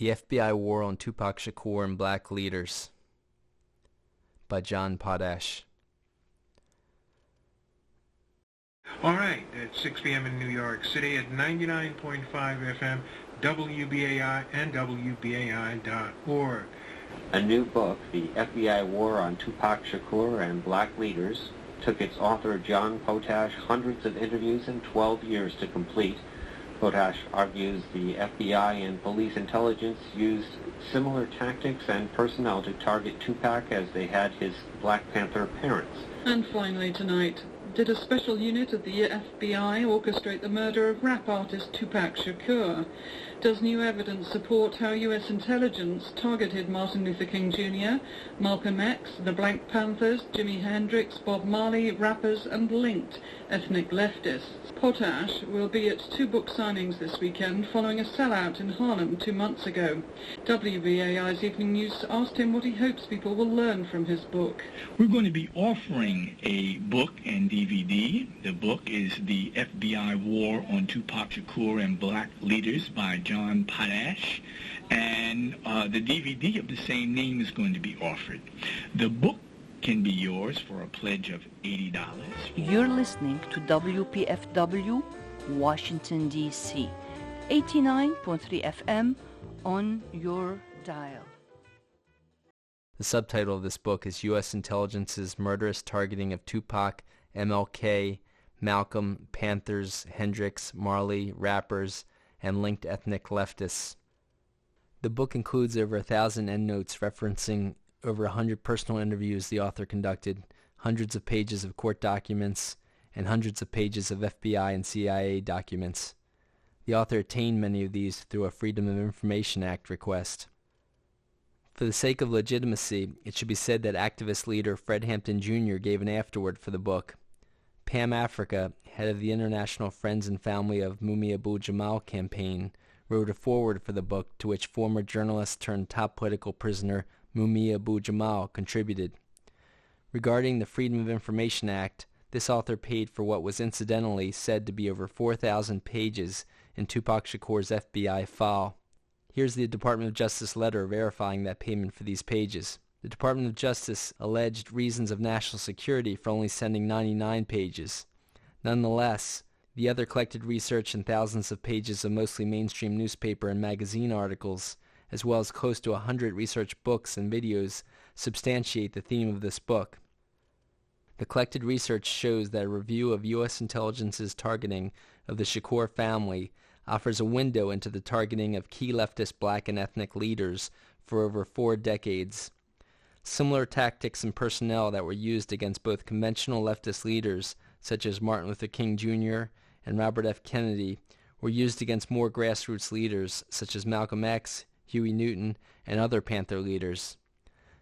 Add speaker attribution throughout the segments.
Speaker 1: The FBI War on Tupac Shakur and Black Leaders by John Potash.
Speaker 2: All right, at 6 p.m. in New York City at 99.5 FM, WBAI and WBAI.org.
Speaker 3: A new book, The FBI War on Tupac Shakur and Black Leaders, took its author John Potash hundreds of interviews and 12 years to complete. Potash argues the FBI and police intelligence used similar tactics and personnel to target Tupac as they had his Black Panther parents.
Speaker 4: And finally tonight, did a special unit of the FBI orchestrate the murder of rap artist Tupac Shakur? Does new evidence support how U.S. intelligence targeted Martin Luther King Jr., Malcolm X, the Black Panthers, Jimi Hendrix, Bob Marley, rappers, and linked ethnic leftists? Potash will be at 2 book signings this weekend following a sellout in Harlem 2 months ago. WBAI's Evening News asked him what he hopes people will learn from his book.
Speaker 5: We're going to be offering a book and DVD. The book is The FBI War on Tupac Shakur and Black Leaders by John Potash, and the DVD of the same name is going to be offered. The book can be yours for a pledge of $80.
Speaker 6: You're listening to WPFW, Washington, D.C., 89.3 FM on your dial.
Speaker 1: The subtitle of this book is U.S. Intelligence's Murderous Targeting of Tupac, MLK, Malcolm, Panthers, Hendrix, Marley, rappers, and linked ethnic leftists. The book includes over 1,000 endnotes referencing over 100 personal interviews the author conducted, hundreds of pages of court documents, and hundreds of pages of FBI and CIA documents. The author obtained many of these through a Freedom of Information Act request. For the sake of legitimacy, it should be said that activist leader Fred Hampton Jr. gave an afterword for the book. Pam Africa, head of the International Friends and Family of Mumia Abu-Jamal campaign, wrote a foreword for the book to which former journalist turned top political prisoner Mumia Abu-Jamal contributed. Regarding the Freedom of Information Act, this author paid for what was incidentally said to be over 4,000 pages in Tupac Shakur's FBI file. Here's the Department of Justice letter verifying that payment for these pages. The Department of Justice alleged reasons of national security for only sending 99 pages. Nonetheless, the other collected research and thousands of pages of mostly mainstream newspaper and magazine articles, as well as close to 100 research books and videos, substantiate the theme of this book. The collected research shows that a review of U.S. intelligence's targeting of the Shakur family offers a window into the targeting of key leftist black and ethnic leaders for over 4 decades. Similar tactics and personnel that were used against both conventional leftist leaders, such as Martin Luther King Jr. and Robert F. Kennedy, were used against more grassroots leaders, such as Malcolm X, Huey Newton, and other Panther leaders.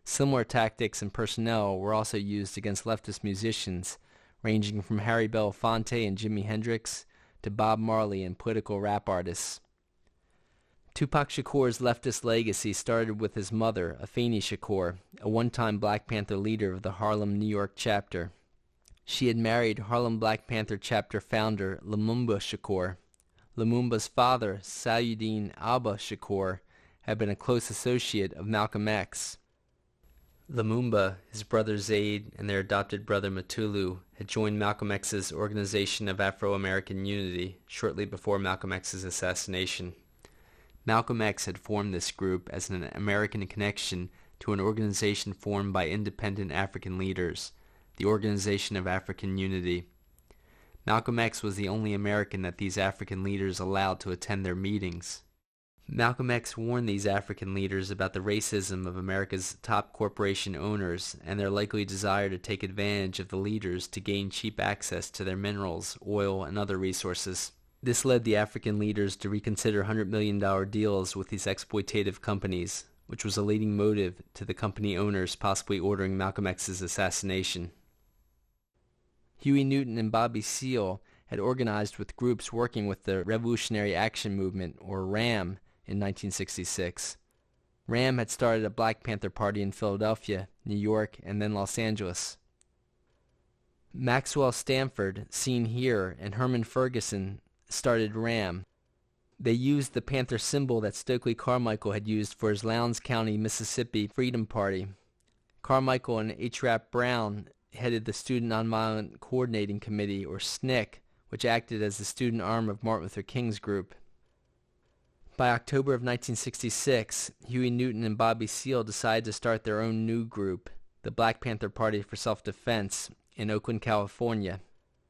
Speaker 1: Similar tactics and personnel were also used against leftist musicians, ranging from Harry Belafonte and Jimi Hendrix to Bob Marley and political rap artists. Tupac Shakur's leftist legacy started with his mother, Afeni Shakur, a one-time Black Panther leader of the Harlem, New York chapter. She had married Harlem Black Panther chapter founder Lumumba Shakur. Lumumba's father, Saluddin Abba Shakur, had been a close associate of Malcolm X. Lumumba, his brother Zaid, and their adopted brother Matulu had joined Malcolm X's Organization of Afro-American Unity shortly before Malcolm X's assassination. Malcolm X had formed this group as an American connection to an organization formed by independent African leaders, the Organization of African Unity. Malcolm X was the only American that these African leaders allowed to attend their meetings. Malcolm X warned these African leaders about the racism of America's top corporation owners and their likely desire to take advantage of the leaders to gain cheap access to their minerals, oil, and other resources. This led the African leaders to reconsider $100 million deals with these exploitative companies, which was a leading motive to the company owners possibly ordering Malcolm X's assassination. Huey Newton and Bobby Seale had organized with groups working with the Revolutionary Action Movement, or RAM, in 1966. RAM had started a Black Panther Party in Philadelphia, New York, and then Los Angeles. Maxwell Stanford, seen here, and Herman Ferguson started RAM. They used the Panther symbol that Stokely Carmichael had used for his Lowndes County, Mississippi Freedom Party. Carmichael and H. Rap Brown headed the Student Nonviolent Coordinating Committee, or SNCC, which acted as the student arm of Martin Luther King's group. By October of 1966, Huey Newton and Bobby Seale decided to start their own new group, the Black Panther Party for Self-Defense, in Oakland, California.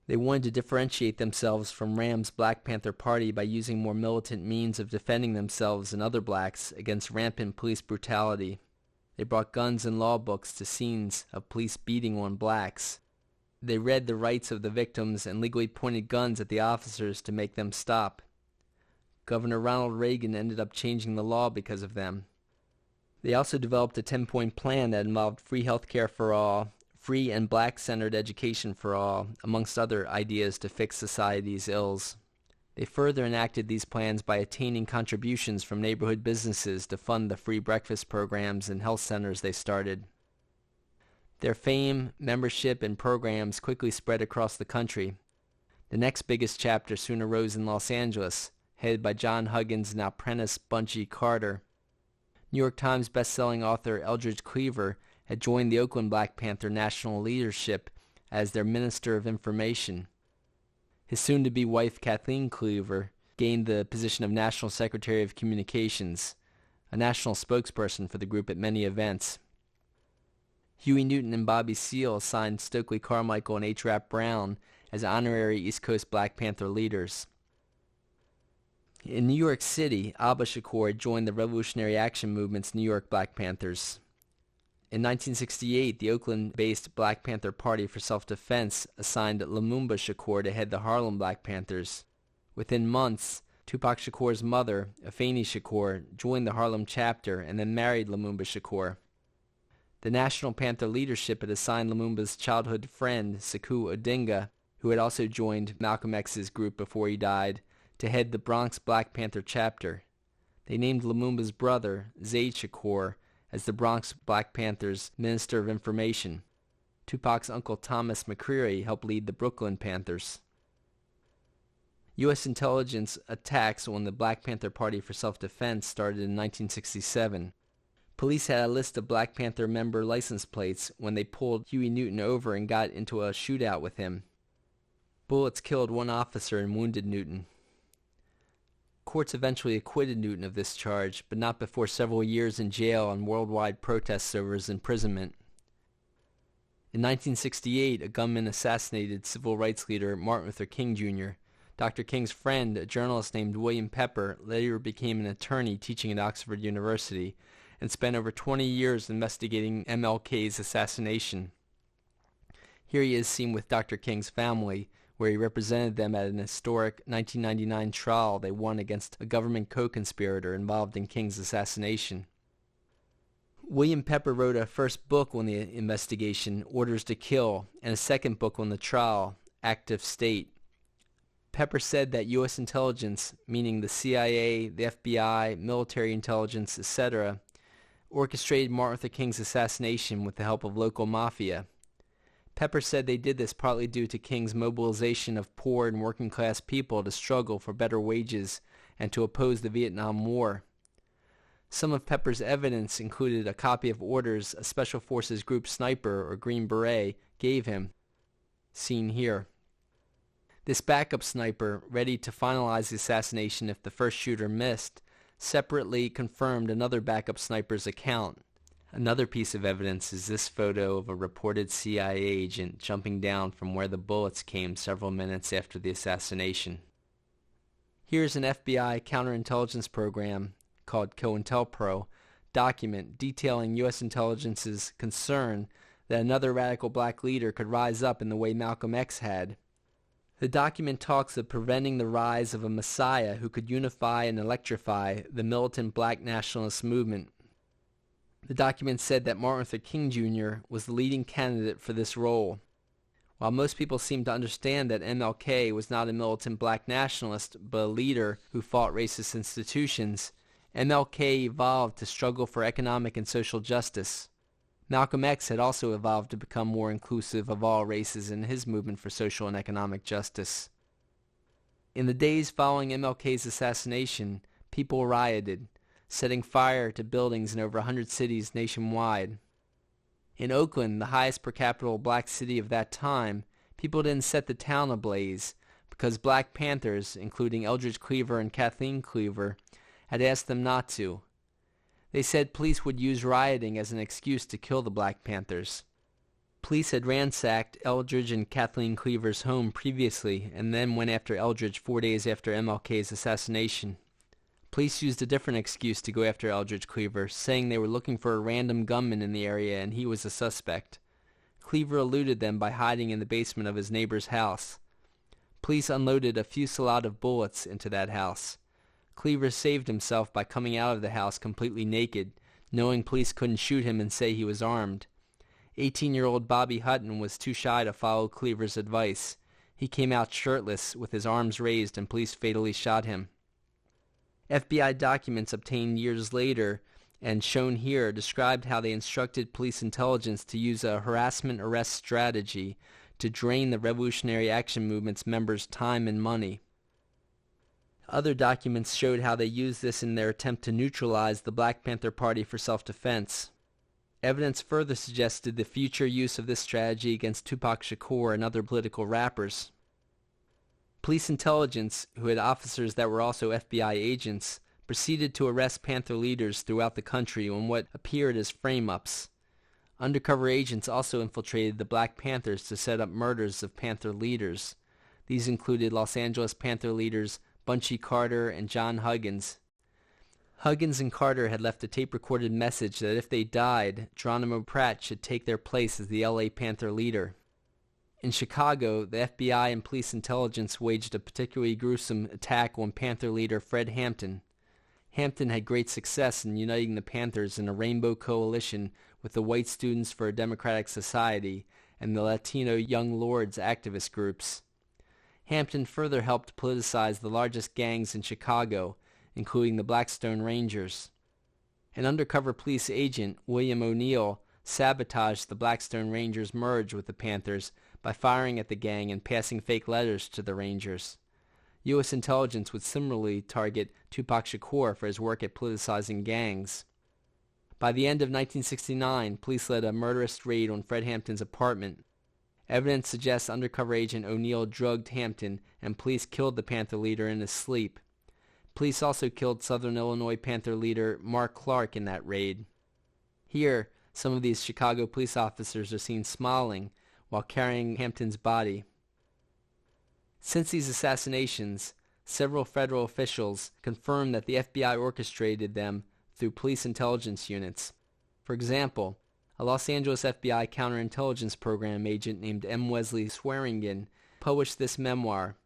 Speaker 1: They wanted to differentiate themselves from Ram's Black Panther Party by using more militant means of defending themselves and other blacks against rampant police brutality. They brought guns and law books to scenes of police beating on blacks. They read the rights of the victims and legally pointed guns at the officers to make them stop. Governor Ronald Reagan ended up changing the law because of them. They also developed a 10-point plan that involved free health care for all, free and black-centered education for all, amongst other ideas to fix society's ills. They further enacted these plans by attaining contributions from neighborhood businesses to fund the free breakfast programs and health centers they started. Their fame, membership, and programs quickly spread across the country. The next biggest chapter soon arose in Los Angeles, headed by John Huggins and apprentice Bunchy Carter. New York Times bestselling author Eldridge Cleaver had joined the Oakland Black Panther national leadership as their Minister of Information. His soon-to-be wife Kathleen Cleaver gained the position of National Secretary of Communications, a national spokesperson for the group at many events. Huey Newton and Bobby Seale assigned Stokely Carmichael and H. Rap Brown as honorary East Coast Black Panther leaders. In New York City, Abba Shakur had joined the Revolutionary Action Movement's New York Black Panthers. In 1968, the Oakland-based Black Panther Party for Self-Defense assigned Lumumba Shakur to head the Harlem Black Panthers. Within months, Tupac Shakur's mother, Afeni Shakur, joined the Harlem chapter and then married Lumumba Shakur. The National Panther leadership had assigned Lumumba's childhood friend, Sekou Odinga, who had also joined Malcolm X's group before he died, to head the Bronx Black Panther chapter. They named Lumumba's brother, Zaid Shakur, as the Bronx Black Panthers' Minister of Information. Tupac's uncle Thomas McCreary helped lead the Brooklyn Panthers. U.S. intelligence attacks on the Black Panther Party for Self-Defense started in 1967. Police had a list of Black Panther member license plates when they pulled Huey Newton over and got into a shootout with him. Bullets killed one officer and wounded Newton. Courts eventually acquitted Newton of this charge, but not before several years in jail and worldwide protests over his imprisonment. In 1968, a gunman assassinated civil rights leader Martin Luther King Jr. Dr. King's friend, a journalist named William Pepper, later became an attorney teaching at Oxford University and spent over 20 years investigating MLK's assassination. Here he is seen with Dr. King's family, where he represented them at an historic 1999 trial they won against a government co-conspirator involved in King's assassination. William Pepper wrote a first book on the investigation, Orders to Kill, and a second book on the trial, Act of State. Pepper said that U.S. intelligence, meaning the CIA, the FBI, military intelligence, etc., orchestrated Martin Luther King's assassination with the help of local mafia. Pepper said they did this partly due to King's mobilization of poor and working-class people to struggle for better wages and to oppose the Vietnam War. Some of Pepper's evidence included a copy of orders a Special Forces Group sniper or Green Beret gave him, seen here. This backup sniper, ready to finalize the assassination if the first shooter missed, separately confirmed another backup sniper's account. Another piece of evidence is this photo of a reported CIA agent jumping down from where the bullets came several minutes after the assassination. Here's an FBI counterintelligence program called COINTELPRO document detailing U.S. intelligence's concern that another radical black leader could rise up in the way Malcolm X had. The document talks of preventing the rise of a messiah who could unify and electrify the militant black nationalist movement. The document said that Martin Luther King Jr. was the leading candidate for this role. While most people seem to understand that MLK was not a militant black nationalist, but a leader who fought racist institutions, MLK evolved to struggle for economic and social justice. Malcolm X had also evolved to become more inclusive of all races in his movement for social and economic justice. In the days following MLK's assassination, people rioted, setting fire to buildings in over 100 cities nationwide. In Oakland, the highest per capita black city of that time, people didn't set the town ablaze because Black Panthers, including Eldridge Cleaver and Kathleen Cleaver, had asked them not to. They said police would use rioting as an excuse to kill the Black Panthers. Police had ransacked Eldridge and Kathleen Cleaver's home previously and then went after Eldridge 4 days after MLK's assassination. Police used a different excuse to go after Eldridge Cleaver, saying they were looking for a random gunman in the area and he was a suspect. Cleaver eluded them by hiding in the basement of his neighbor's house. Police unloaded a fusillade of bullets into that house. Cleaver saved himself by coming out of the house completely naked, knowing police couldn't shoot him and say he was armed. 18-year-old Bobby Hutton was too shy to follow Cleaver's advice. He came out shirtless with his arms raised and police fatally shot him. FBI documents obtained years later and shown here described how they instructed police intelligence to use a harassment arrest strategy to drain the Revolutionary Action Movement's members' time and money. Other documents showed how they used this in their attempt to neutralize the Black Panther Party for self-defense. Evidence further suggested the future use of this strategy against Tupac Shakur and other political rappers. Police intelligence, who had officers that were also FBI agents, proceeded to arrest Panther leaders throughout the country on what appeared as frame-ups. Undercover agents also infiltrated the Black Panthers to set up murders of Panther leaders. These included Los Angeles Panther leaders Bunchy Carter and John Huggins. Huggins and Carter had left a tape-recorded message that if they died, Geronimo Pratt should take their place as the LA Panther leader. In Chicago, the FBI and police intelligence waged a particularly gruesome attack on Panther leader Fred Hampton. Hampton had great success in uniting the Panthers in a rainbow coalition with the White Students for a Democratic Society and the Latino Young Lords activist groups. Hampton further helped politicize the largest gangs in Chicago, including the Blackstone Rangers. An undercover police agent, William O'Neill, sabotaged the Blackstone Rangers' merge with the Panthers by firing at the gang and passing fake letters to the Rangers. U.S. intelligence would similarly target Tupac Shakur for his work at politicizing gangs. By the end of 1969, police led a murderous raid on Fred Hampton's apartment. Evidence suggests undercover agent O'Neill drugged Hampton and police killed the Panther leader in his sleep. Police also killed Southern Illinois Panther leader Mark Clark in that raid. Here, some of these Chicago police officers are seen smiling while carrying Hampton's body. Since these assassinations, several federal officials confirmed that the FBI orchestrated them through police intelligence units. For example, a Los Angeles FBI counterintelligence program agent named M. Wesley Swearingen published this memoir,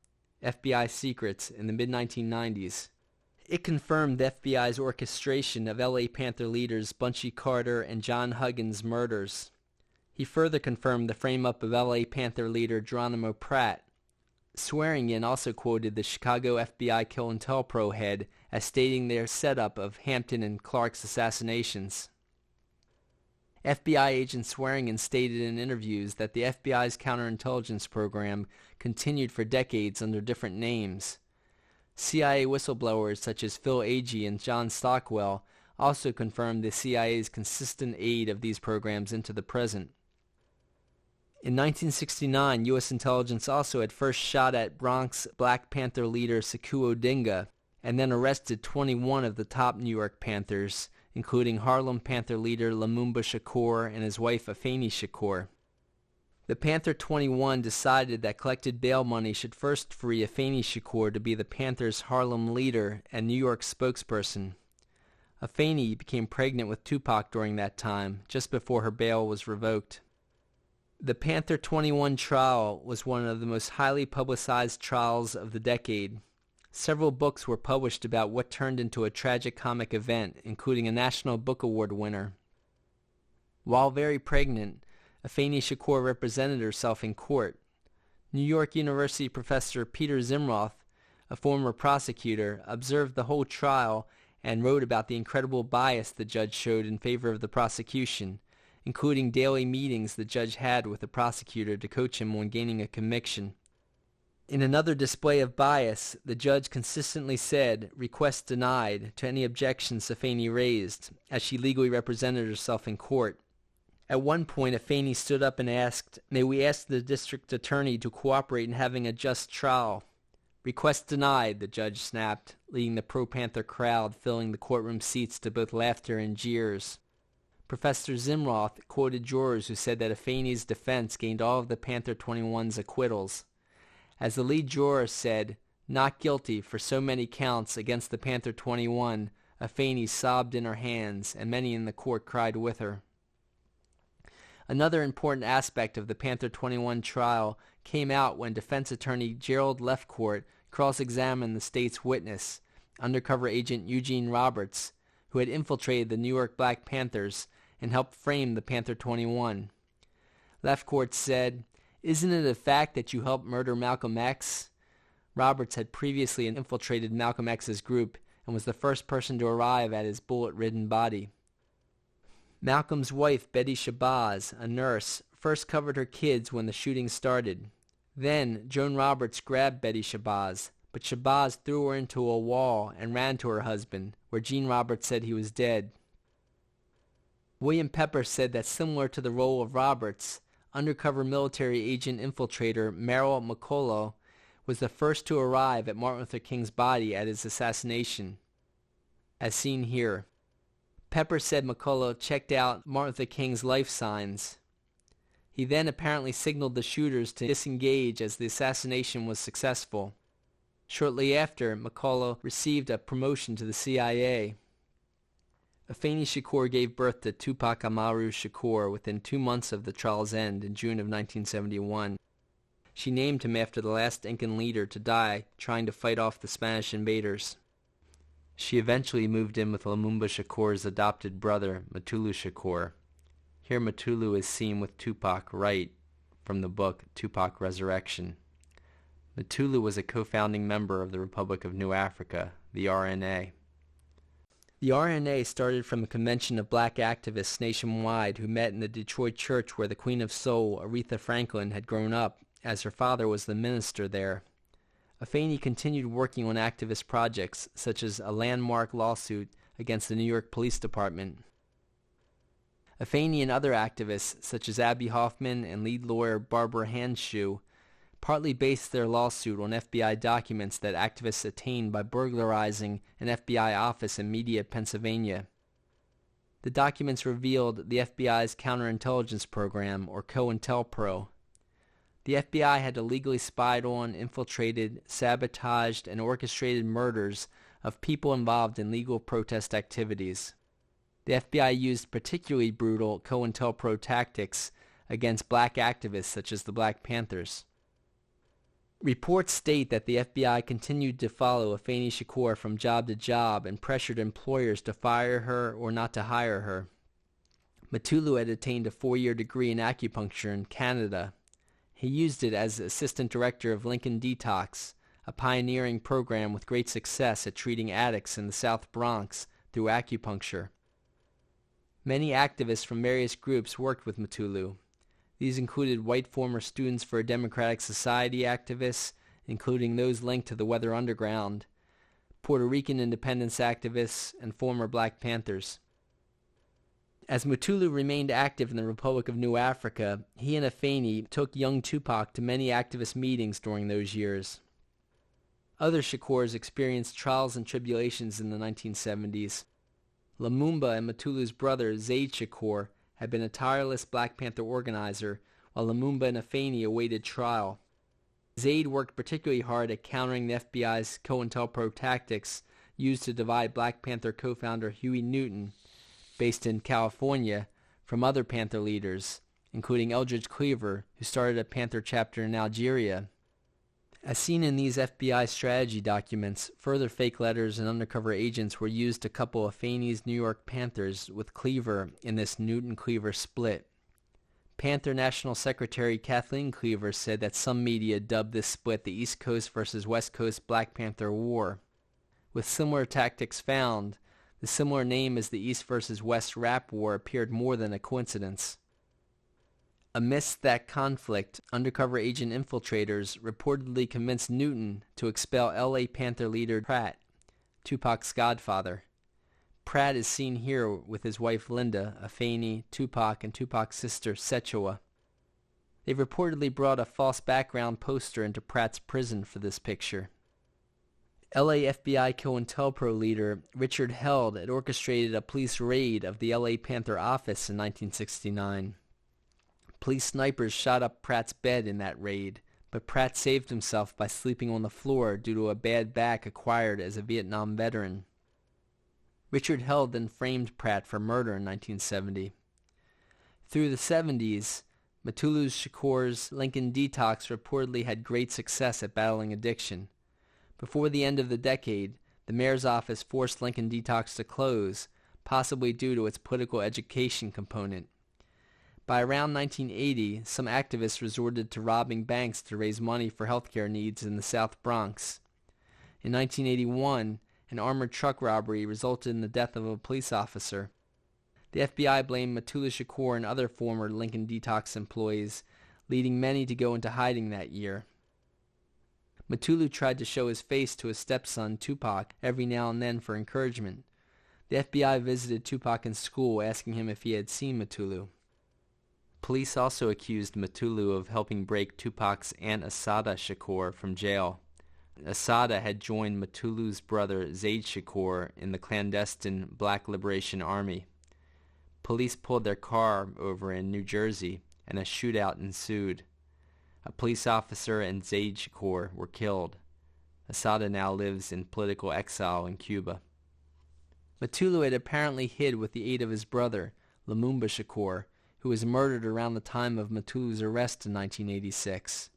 Speaker 1: FBI Secrets, in the mid-1990s. It confirmed the FBI's orchestration of LA Panther leaders Bunchy Carter and John Huggins' murders. He further confirmed the frame-up of LA Panther leader Geronimo Pratt. Swearingen also quoted the Chicago FBI COINTELPRO head as stating their setup of Hampton and Clark's assassinations. FBI agent Swearingen stated in interviews that the FBI's counterintelligence program continued for decades under different names. CIA whistleblowers such as Phil Agee and John Stockwell also confirmed the CIA's consistent aid of these programs into the present. In 1969, U.S. intelligence also had first shot at Bronx Black Panther leader Sekou Odinga and then arrested 21 of the top New York Panthers, including Harlem Panther leader Lumumba Shakur and his wife Afeni Shakur. The Panther 21 decided that collected bail money should first free Afeni Shakur to be the Panthers' Harlem leader and New York spokesperson. Afeni became pregnant with Tupac during that time, just before her bail was revoked. The Panther 21 trial was one of the most highly publicized trials of the decade. Several books were published about what turned into a tragic comic event, including a National Book Award winner. While very pregnant, Afeni Shakur represented herself in court. New York University professor Peter Zimroth, a former prosecutor, observed the whole trial and wrote about the incredible bias the judge showed in favor of the prosecution, including daily meetings the judge had with the prosecutor to coach him on gaining a conviction. In another display of bias, the judge consistently said, "Request denied," to any objections Afeni raised, as she legally represented herself in court. At one point, Afeni stood up and asked, "May we ask the district attorney to cooperate in having a just trial?" "Request denied," the judge snapped, leading the pro-Panther crowd filling the courtroom seats to both laughter and jeers. Professor Zimroth quoted jurors who said that Afeni's defense gained all of the Panther 21's acquittals. As the lead juror said, "Not guilty for so many counts against the Panther 21, Afeni sobbed in her hands, and many in the court cried with her." Another important aspect of the Panther 21 trial came out when defense attorney Gerald Lefcourt cross-examined the state's witness, undercover agent Eugene Roberts, who had infiltrated the New York Black Panthers and helped frame the Panther 21. Lefcourt said, "Isn't it a fact that you helped murder Malcolm X?" Roberts had previously infiltrated Malcolm X's group and was the first person to arrive at his bullet-ridden body. Malcolm's wife, Betty Shabazz, a nurse, first covered her kids when the shooting started. Then, Joan Roberts grabbed Betty Shabazz, but Shabazz threw her into a wall and ran to her husband, where Gene Roberts said he was dead. William Pepper said that similar to the role of Roberts, undercover military agent infiltrator Merrill McCullough was the first to arrive at Martin Luther King's body at his assassination, as seen here. Pepper said McCullough checked out Martin Luther King's life signs. He then apparently signaled the shooters to disengage as the assassination was successful. Shortly after, McCullough received a promotion to the CIA. Afeni Shakur gave birth to Tupac Amaru Shakur within 2 months of the trial's end in June of 1971. She named him after the last Incan leader to die trying to fight off the Spanish invaders. She eventually moved in with Lumumba Shakur's adopted brother, Mutulu Shakur. Here Mutulu is seen with Tupac right from the book Tupac Resurrection. Mutulu was a co-founding member of the Republic of New Africa, the RNA. The RNA started from a convention of black activists nationwide who met in the Detroit church where the Queen of Soul, Aretha Franklin, had grown up, as her father was the minister there. Afeni continued working on activist projects, such as a landmark lawsuit against the New York Police Department. Afeni and other activists, such as Abby Hoffman and lead lawyer Barbara Handschuh, partly based their lawsuit on FBI documents that activists attained by burglarizing an FBI office in Media, Pennsylvania. The documents revealed the FBI's counterintelligence program, or COINTELPRO. The FBI had illegally spied on, infiltrated, sabotaged, and orchestrated murders of people involved in legal protest activities. The FBI used particularly brutal COINTELPRO tactics against black activists such as the Black Panthers. Reports state that the FBI continued to follow Afeni Shakur from job to job and pressured employers to fire her or not to hire her. Mutulu had attained a 4-year degree in acupuncture in Canada. He used it as assistant director of Lincoln Detox, a pioneering program with great success at treating addicts in the South Bronx through acupuncture. Many activists from various groups worked with Mutulu. These included white former Students for a Democratic Society activists, including those linked to the Weather Underground, Puerto Rican independence activists, and former Black Panthers. As Mutulu remained active in the Republic of New Africa, he and Afeni took young Tupac to many activist meetings during those years. Other Shakurs experienced trials and tribulations in the 1970s. Lumumba and Mutulu's brother, Zaid Shakur, had been a tireless Black Panther organizer, while Lumumba and Afeni awaited trial. Zaid worked particularly hard at countering the FBI's COINTELPRO tactics used to divide Black Panther co-founder Huey Newton, based in California, from other Panther leaders, including Eldridge Cleaver, who started a Panther chapter in Algeria. As seen in these FBI strategy documents, further fake letters and undercover agents were used to couple Afeni's New York Panthers with Cleaver in this Newton-Cleaver split. Panther National Secretary Kathleen Cleaver said that some media dubbed this split the East Coast versus West Coast Black Panther War. With similar tactics found, the similar name as the East versus West Rap War appeared more than a coincidence. Amidst that conflict, undercover agent infiltrators reportedly convinced Newton to expel L.A. Panther leader Pratt, Tupac's godfather. Pratt is seen here with his wife Linda, Afeni, Tupac, and Tupac's sister Sechewa. They reportedly brought a false background poster into Pratt's prison for this picture. LA FBI COINTELPRO leader Richard Held had orchestrated a police raid of the LA Panther office in 1969. Police snipers shot up Pratt's bed in that raid, but Pratt saved himself by sleeping on the floor due to a bad back acquired as a Vietnam veteran. Richard Held then framed Pratt for murder in 1970. Through the 70s, Mutulu Shakur's Lincoln Detox reportedly had great success at battling addiction. Before the end of the decade, the mayor's office forced Lincoln Detox to close, possibly due to its political education component. By around 1980, some activists resorted to robbing banks to raise money for healthcare needs in the South Bronx. In 1981, an armored truck robbery resulted in the death of a police officer. The FBI blamed Mutulu Shakur and other former Lincoln Detox employees, leading many to go into hiding that year. Mutulu tried to show his face to his stepson, Tupac, every now and then for encouragement. The FBI visited Tupac in school, asking him if he had seen Mutulu. Police also accused Mutulu of helping break Tupac's Aunt Assata Shakur from jail. Assata had joined Mutulu's brother Zaid Shakur in the clandestine Black Liberation Army. Police pulled their car over in New Jersey, and a shootout ensued. A police officer and Zaid Shakur were killed. Assata now lives in political exile in Cuba. Mutulu had apparently hid with the aid of his brother, Lumumba Shakur, who was murdered around the time of Mutulu's arrest in 1986.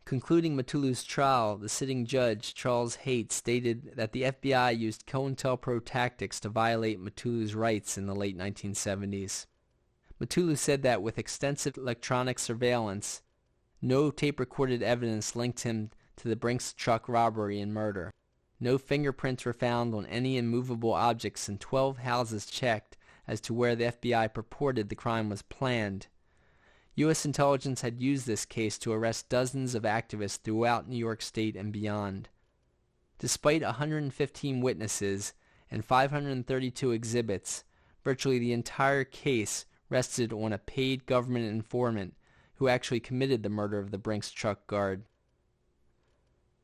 Speaker 1: Concluding Mutulu's trial, the sitting judge, Charles Haight, stated that the FBI used COINTELPRO tactics to violate Mutulu's rights in the late 1970s. Mutulu said that with extensive electronic surveillance, no tape-recorded evidence linked him to the Brink's truck robbery and murder. No fingerprints were found on any immovable objects, and 12 houses checked as to where the FBI purported the crime was planned. U.S. intelligence had used this case to arrest dozens of activists throughout New York State and beyond. Despite 115 witnesses and 532 exhibits, virtually the entire case rested on a paid government informant who actually committed the murder of the Brink's truck guard.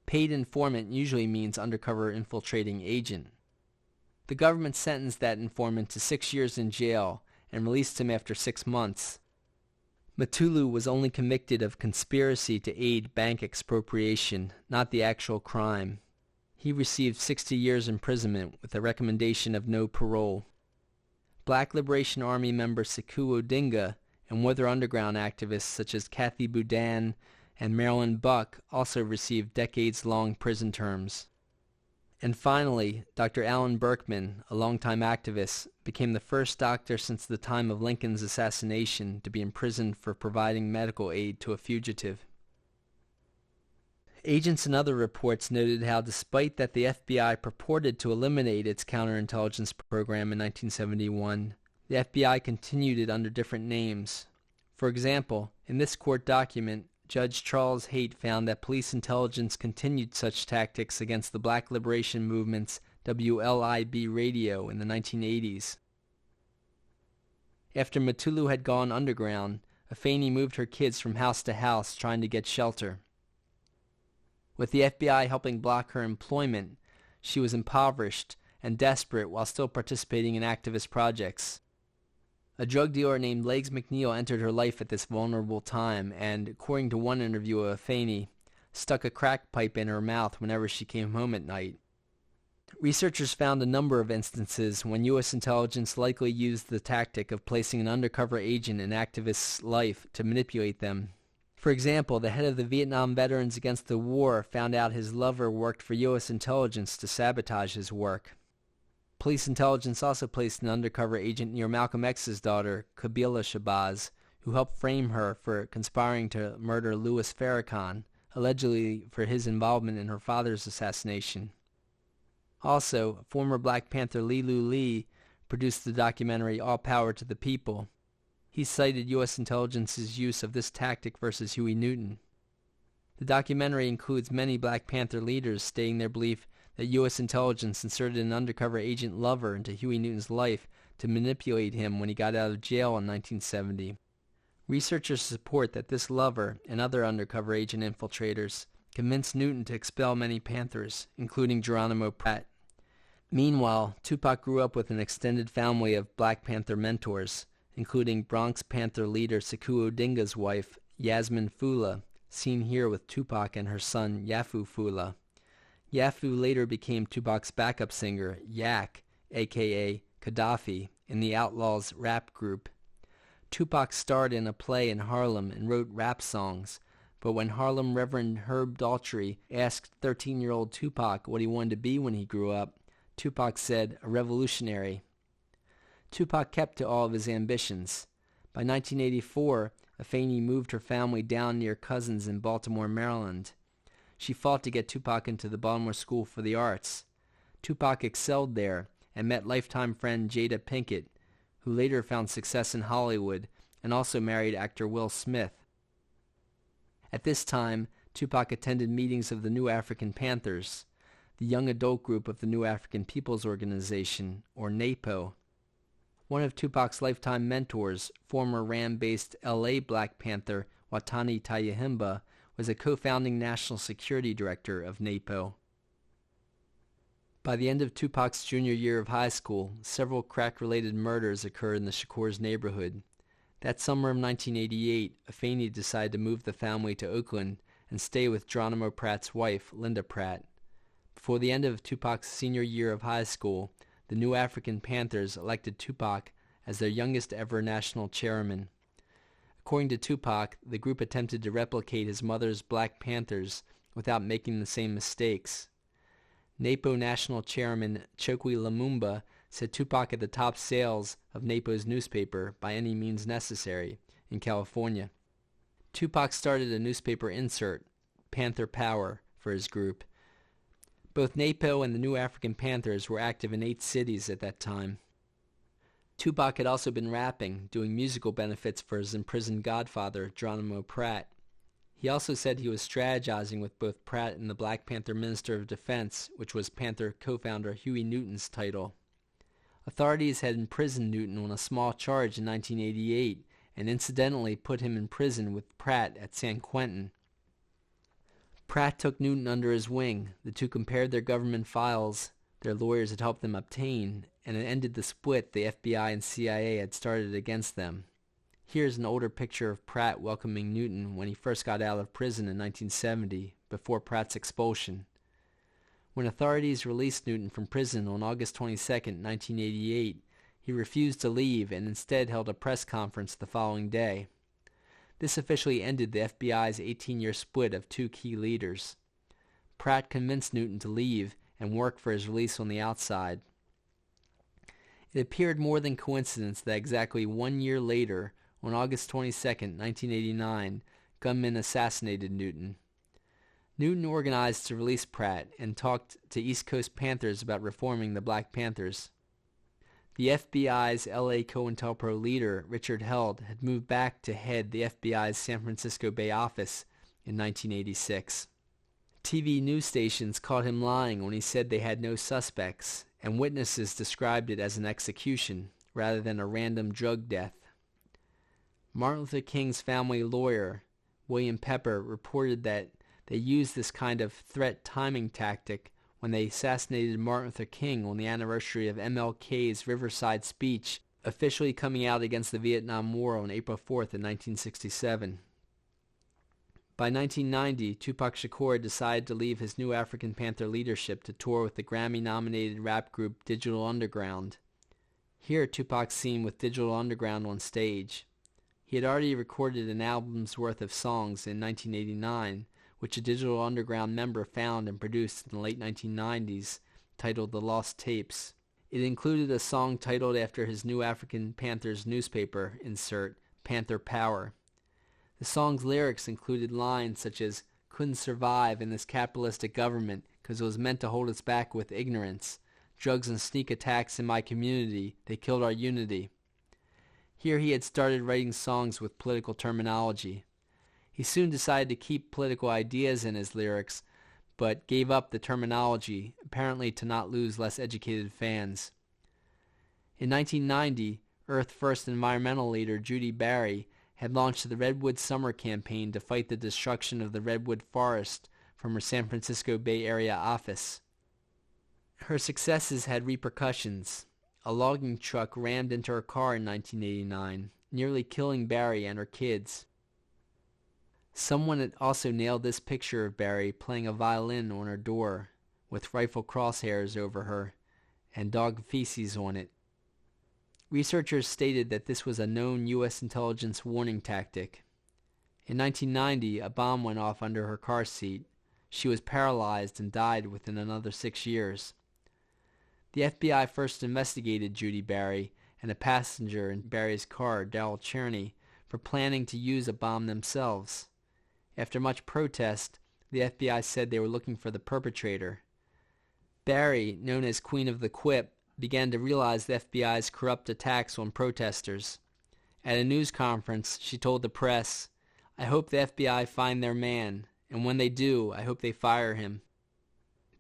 Speaker 1: Paid informant usually means undercover infiltrating agent. The government sentenced that informant to 6 years in jail and released him after 6 months. Mutulu was only convicted of conspiracy to aid bank expropriation, not the actual crime. He received 60 years imprisonment with a recommendation of no parole. Black Liberation Army member Sekou Odinga and Weather Underground activists such as Kathy Boudin and Marilyn Buck also received decades-long prison terms. And finally, Dr. Alan Berkman, a longtime activist, became the first doctor since the time of Lincoln's assassination to be imprisoned for providing medical aid to a fugitive. Agents and other reports noted how despite that the FBI purported to eliminate its counterintelligence program in 1971, the FBI continued it under different names. For example, in this court document, Judge Charles Haight found that police intelligence continued such tactics against the Black Liberation Movement's WLIB radio in the 1980s. After Mutulu had gone underground, Afeni moved her kids from house to house trying to get shelter. With the FBI helping block her employment, she was impoverished and desperate while still participating in activist projects. A drug dealer named Legs McNeil entered her life at this vulnerable time and, according to one interview of Afeni, stuck a crack pipe in her mouth whenever she came home at night. Researchers found a number of instances when U.S. intelligence likely used the tactic of placing an undercover agent in activists' life to manipulate them. For example, the head of the Vietnam Veterans Against the War found out his lover worked for U.S. intelligence to sabotage his work. Police intelligence also placed an undercover agent near Malcolm X's daughter, Kabila Shabazz, who helped frame her for conspiring to murder Louis Farrakhan, allegedly for his involvement in her father's assassination. Also, former Black Panther Lilu Lee produced the documentary All Power to the People. He cited U.S. intelligence's use of this tactic versus Huey Newton. The documentary includes many Black Panther leaders stating their belief that U.S. intelligence inserted an undercover agent lover into Huey Newton's life to manipulate him when he got out of jail in 1970. Researchers support that this lover and other undercover agent infiltrators convinced Newton to expel many Panthers, including Geronimo Pratt. Meanwhile, Tupac grew up with an extended family of Black Panther mentors, including Bronx Panther leader Sekou Odinga's wife, Yasmin Fula, seen here with Tupac and her son, Yafu Fula. Yafu later became Tupac's backup singer, Yak, a.k.a. Gaddafi, in the Outlaws rap group. Tupac starred in a play in Harlem and wrote rap songs, but when Harlem Reverend Herb Daltrey asked 13-year-old Tupac what he wanted to be when he grew up, Tupac said, "A revolutionary." Tupac kept to all of his ambitions. By 1984, Afeni moved her family down near cousins in Baltimore, Maryland. She fought to get Tupac into the Baltimore School for the Arts. Tupac excelled there and met lifetime friend Jada Pinkett, who later found success in Hollywood and also married actor Will Smith. At this time, Tupac attended meetings of the New African Panthers, the young adult group of the New African People's Organization, or NAPO. One of Tupac's lifetime mentors, former Ram-based L.A. Black Panther Watani Tayahimba, was a co-founding national security director of NAPO. By the end of Tupac's junior year of high school, several crack-related murders occurred in the Shakur's neighborhood. That summer of 1988, Afeni decided to move the family to Oakland and stay with Geronimo Pratt's wife, Linda Pratt. Before the end of Tupac's senior year of high school, the New African Panthers elected Tupac as their youngest ever national chairman. According to Tupac, the group attempted to replicate his mother's Black Panthers without making the same mistakes. NAPO National Chairman Chokwe Lumumba said Tupac had the top sales of NAPO's newspaper, By Any Means Necessary, in California. Tupac started a newspaper insert, Panther Power, for his group. Both NAPO and the New African Panthers were active in 8 cities at that time. Tupac had also been rapping, doing musical benefits for his imprisoned godfather, Geronimo Pratt. He also said he was strategizing with both Pratt and the Black Panther Minister of Defense, which was Panther co-founder Huey Newton's title. Authorities had imprisoned Newton on a small charge in 1988 and incidentally put him in prison with Pratt at San Quentin. Pratt took Newton under his wing. The two compared their government files their lawyers had helped them obtain, and it ended the split the FBI and CIA had started against them. Here's an older picture of Pratt welcoming Newton when he first got out of prison in 1970, before Pratt's expulsion. When authorities released Newton from prison on August 22, 1988, he refused to leave and instead held a press conference the following day. This officially ended the FBI's 18-year split of 2 key leaders. Pratt convinced Newton to leave and work for his release on the outside. It appeared more than coincidence that exactly 1 year later, on August 22, 1989, gunmen assassinated Newton. Newton organized to release Pratt and talked to East Coast Panthers about reforming the Black Panthers. The FBI's LA COINTELPRO leader, Richard Held, had moved back to head the FBI's San Francisco Bay office in 1986. TV news stations caught him lying when he said they had no suspects, and witnesses described it as an execution rather than a random drug death. Martin Luther King's family lawyer, William Pepper, reported that they used this kind of threat timing tactic when they assassinated Martin Luther King on the anniversary of MLK's Riverside speech, officially coming out against the Vietnam War on April 4th in 1967. By 1990, Tupac Shakur decided to leave his New African Panther leadership to tour with the Grammy-nominated rap group Digital Underground. Here, Tupac's seen with Digital Underground on stage. He had already recorded an album's worth of songs in 1989, which a Digital Underground member found and produced in the late 1990s, titled The Lost Tapes. It included a song titled after his New African Panthers newspaper insert, Panther Power. The song's lyrics included lines such as, "Couldn't survive in this capitalistic government because it was meant to hold us back with ignorance. Drugs and sneak attacks in my community, they killed our unity." Here he had started writing songs with political terminology. He soon decided to keep political ideas in his lyrics, but gave up the terminology, apparently to not lose less educated fans. In 1990, Earth First environmental leader Judy Barry had launched the Redwood Summer Campaign to fight the destruction of the redwood forest from her San Francisco Bay Area office. Her successes had repercussions. A logging truck rammed into her car in 1989, nearly killing Barry and her kids. Someone had also nailed this picture of Barry playing a violin on her door, with rifle crosshairs over her, and dog feces on it. Researchers stated that this was a known U.S. intelligence warning tactic. In 1990, a bomb went off under her car seat. She was paralyzed and died within another 6 years. The FBI first investigated Judy Barry and a passenger in Barry's car, Darrell Cherney, for planning to use a bomb themselves. After much protest, the FBI said they were looking for the perpetrator. Barry, known as Queen of the Quip, began to realize the FBI's corrupt attacks on protesters. At a news conference, she told the press, "I hope the FBI find their man, and when they do, I hope they fire him."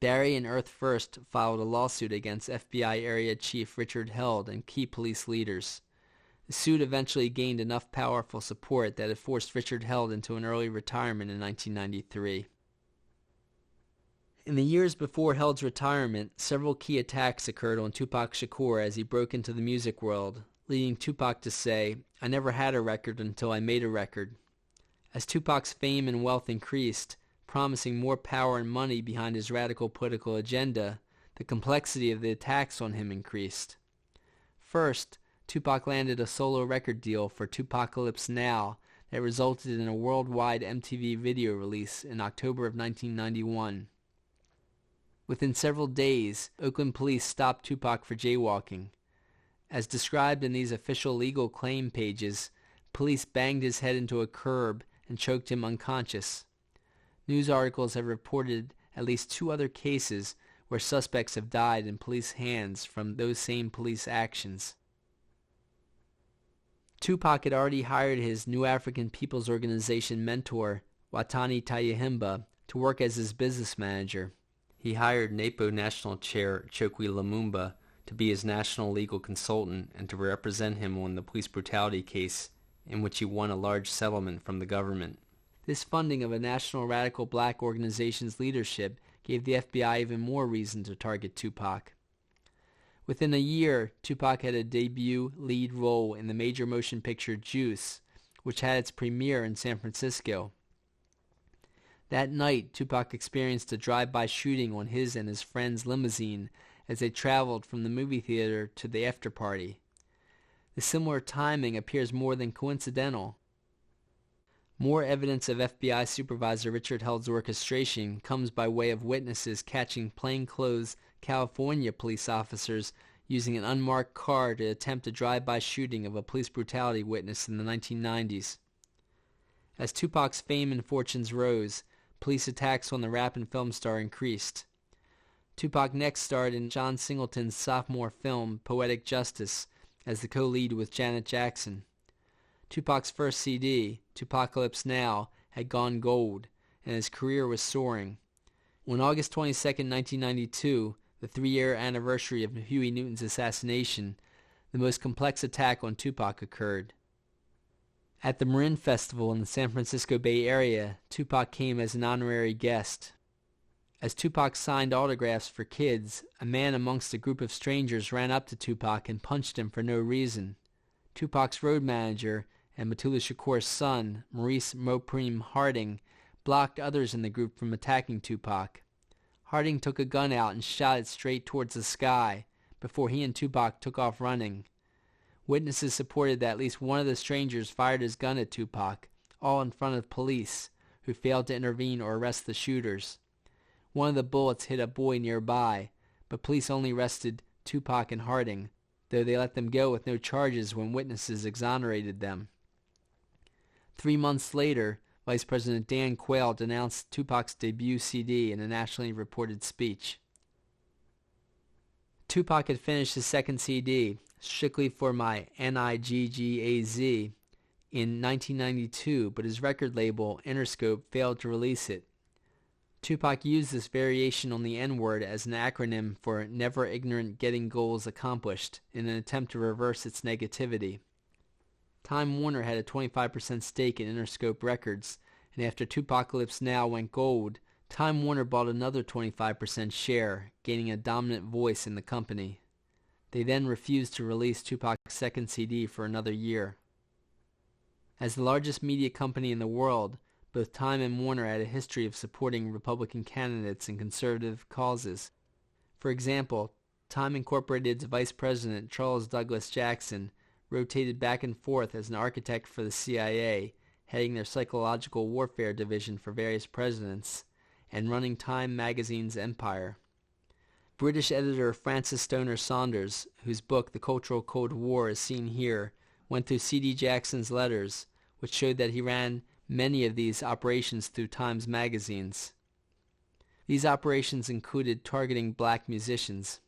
Speaker 1: Barry and Earth First filed a lawsuit against FBI Area Chief Richard Held and key police leaders. The suit eventually gained enough powerful support that it forced Richard Held into an early retirement in 1993. In the years before Held's retirement, several key attacks occurred on Tupac Shakur as he broke into the music world, leading Tupac to say, "I never had a record until I made a record." As Tupac's fame and wealth increased, promising more power and money behind his radical political agenda, the complexity of the attacks on him increased. First, Tupac landed a solo record deal for Tupacalypse Now that resulted in a worldwide MTV video release in October of 1991. Within several days, Oakland police stopped Tupac for jaywalking. As described in these official legal claim pages, police banged his head into a curb and choked him unconscious. News articles have reported at least 2 other cases where suspects have died in police hands from those same police actions. Tupac had already hired his New African People's Organization mentor, Watani Tayahimba, to work as his business manager. He hired NAPO National Chair Chokwe Lumumba to be his national legal consultant and to represent him on the police brutality case in which he won a large settlement from the government. This funding of a national radical black organization's leadership gave the FBI even more reason to target Tupac. Within a year, Tupac had a debut lead role in the major motion picture Juice, which had its premiere in San Francisco. That night, Tupac experienced a drive-by shooting on his and his friend's limousine as they traveled from the movie theater to the after-party. The similar timing appears more than coincidental. More evidence of FBI Supervisor Richard Held's orchestration comes by way of witnesses catching plainclothes California police officers using an unmarked car to attempt a drive-by shooting of a police brutality witness in the 1990s. As Tupac's fame and fortunes rose, police attacks on the rap and film star increased. Tupac next starred in John Singleton's sophomore film Poetic Justice as the co-lead with Janet Jackson. Tupac's first CD, Tupacalypse Now, had gone gold, and his career was soaring. On August 22, 1992, the 3-year anniversary of Huey Newton's assassination, the most complex attack on Tupac occurred. At the Marin Festival in the San Francisco Bay Area, Tupac came as an honorary guest. As Tupac signed autographs for kids, a man amongst a group of strangers ran up to Tupac and punched him for no reason. Tupac's road manager and Mutulu Shakur's son, Maurice Mopreme Harding, blocked others in the group from attacking Tupac. Harding took a gun out and shot it straight towards the sky before he and Tupac took off running. Witnesses supported that at least one of the strangers fired his gun at Tupac, all in front of police, who failed to intervene or arrest the shooters. One of the bullets hit a boy nearby, but police only arrested Tupac and Harding, though they let them go with no charges when witnesses exonerated them. 3 months later, Vice President Dan Quayle denounced Tupac's debut CD in a nationally reported speech. Tupac had finished his second CD, Strictly for My Niggaz in 1992, but his record label, Interscope, failed to release it. Tupac used this variation on the N-word as an acronym for Never Ignorant Getting Goals Accomplished in an attempt to reverse its negativity. Time Warner had a 25% stake in Interscope Records, and after Tupacalypse Now went gold, Time Warner bought another 25% share, gaining a dominant voice in the company. They then refused to release Tupac's second CD for another year. As the largest media company in the world, both Time and Warner had a history of supporting Republican candidates and conservative causes. For example, Time Incorporated's Vice President Charles Douglas Jackson rotated back and forth as an architect for the CIA, heading their psychological warfare division for various presidents, and running Time magazine's empire. British editor Francis Stoner Saunders, whose book The Cultural Cold War is seen here, went through C.D. Jackson's letters, which showed that he ran many of these operations through Times magazines. These operations included targeting black musicians.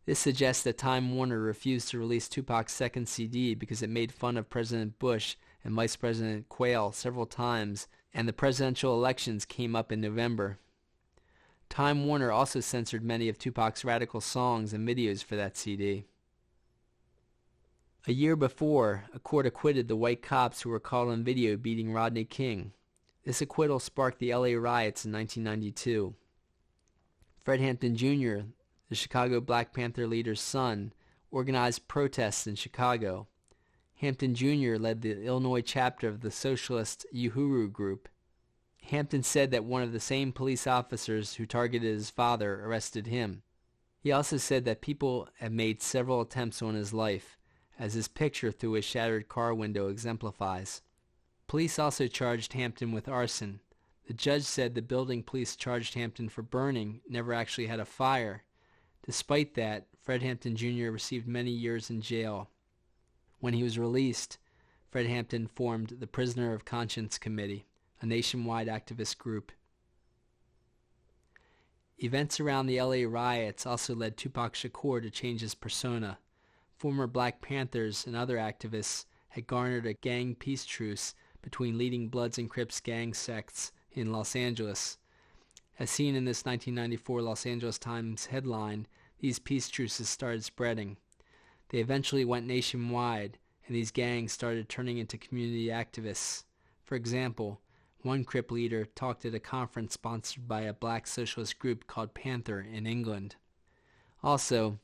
Speaker 1: This suggests that Time Warner refused to release Tupac's second CD because it made fun of President Bush and Vice President Quayle several times, and the presidential elections came up in November. Time Warner also censored many of Tupac's radical songs and videos for that CD. A year before, a court acquitted the white cops who were caught on video beating Rodney King. This acquittal sparked the LA riots in 1992. Fred Hampton Jr., the Chicago Black Panther leader's son, organized protests in Chicago. Hampton Jr. led the Illinois chapter of the socialist Uhuru group. Hampton said that one of the same police officers who targeted his father arrested him. He also said that people had made several attempts on his life, as his picture through his shattered car window exemplifies. Police also charged Hampton with arson. The judge said the building police charged Hampton for burning never actually had a fire. Despite that, Fred Hampton Jr. received many years in jail. When he was released, Fred Hampton formed the Prisoner of Conscience Committee, a nationwide activist group. Events around the LA riots also led Tupac Shakur to change his persona. Former Black Panthers and other activists had garnered a gang peace truce between leading Bloods and Crips gang sects in Los Angeles. As seen in this 1994 Los Angeles Times headline, these peace truces started spreading. They eventually went nationwide, and these gangs started turning into community activists. For example, one Crip leader talked at a conference sponsored by a black socialist group called Panther in England. Also,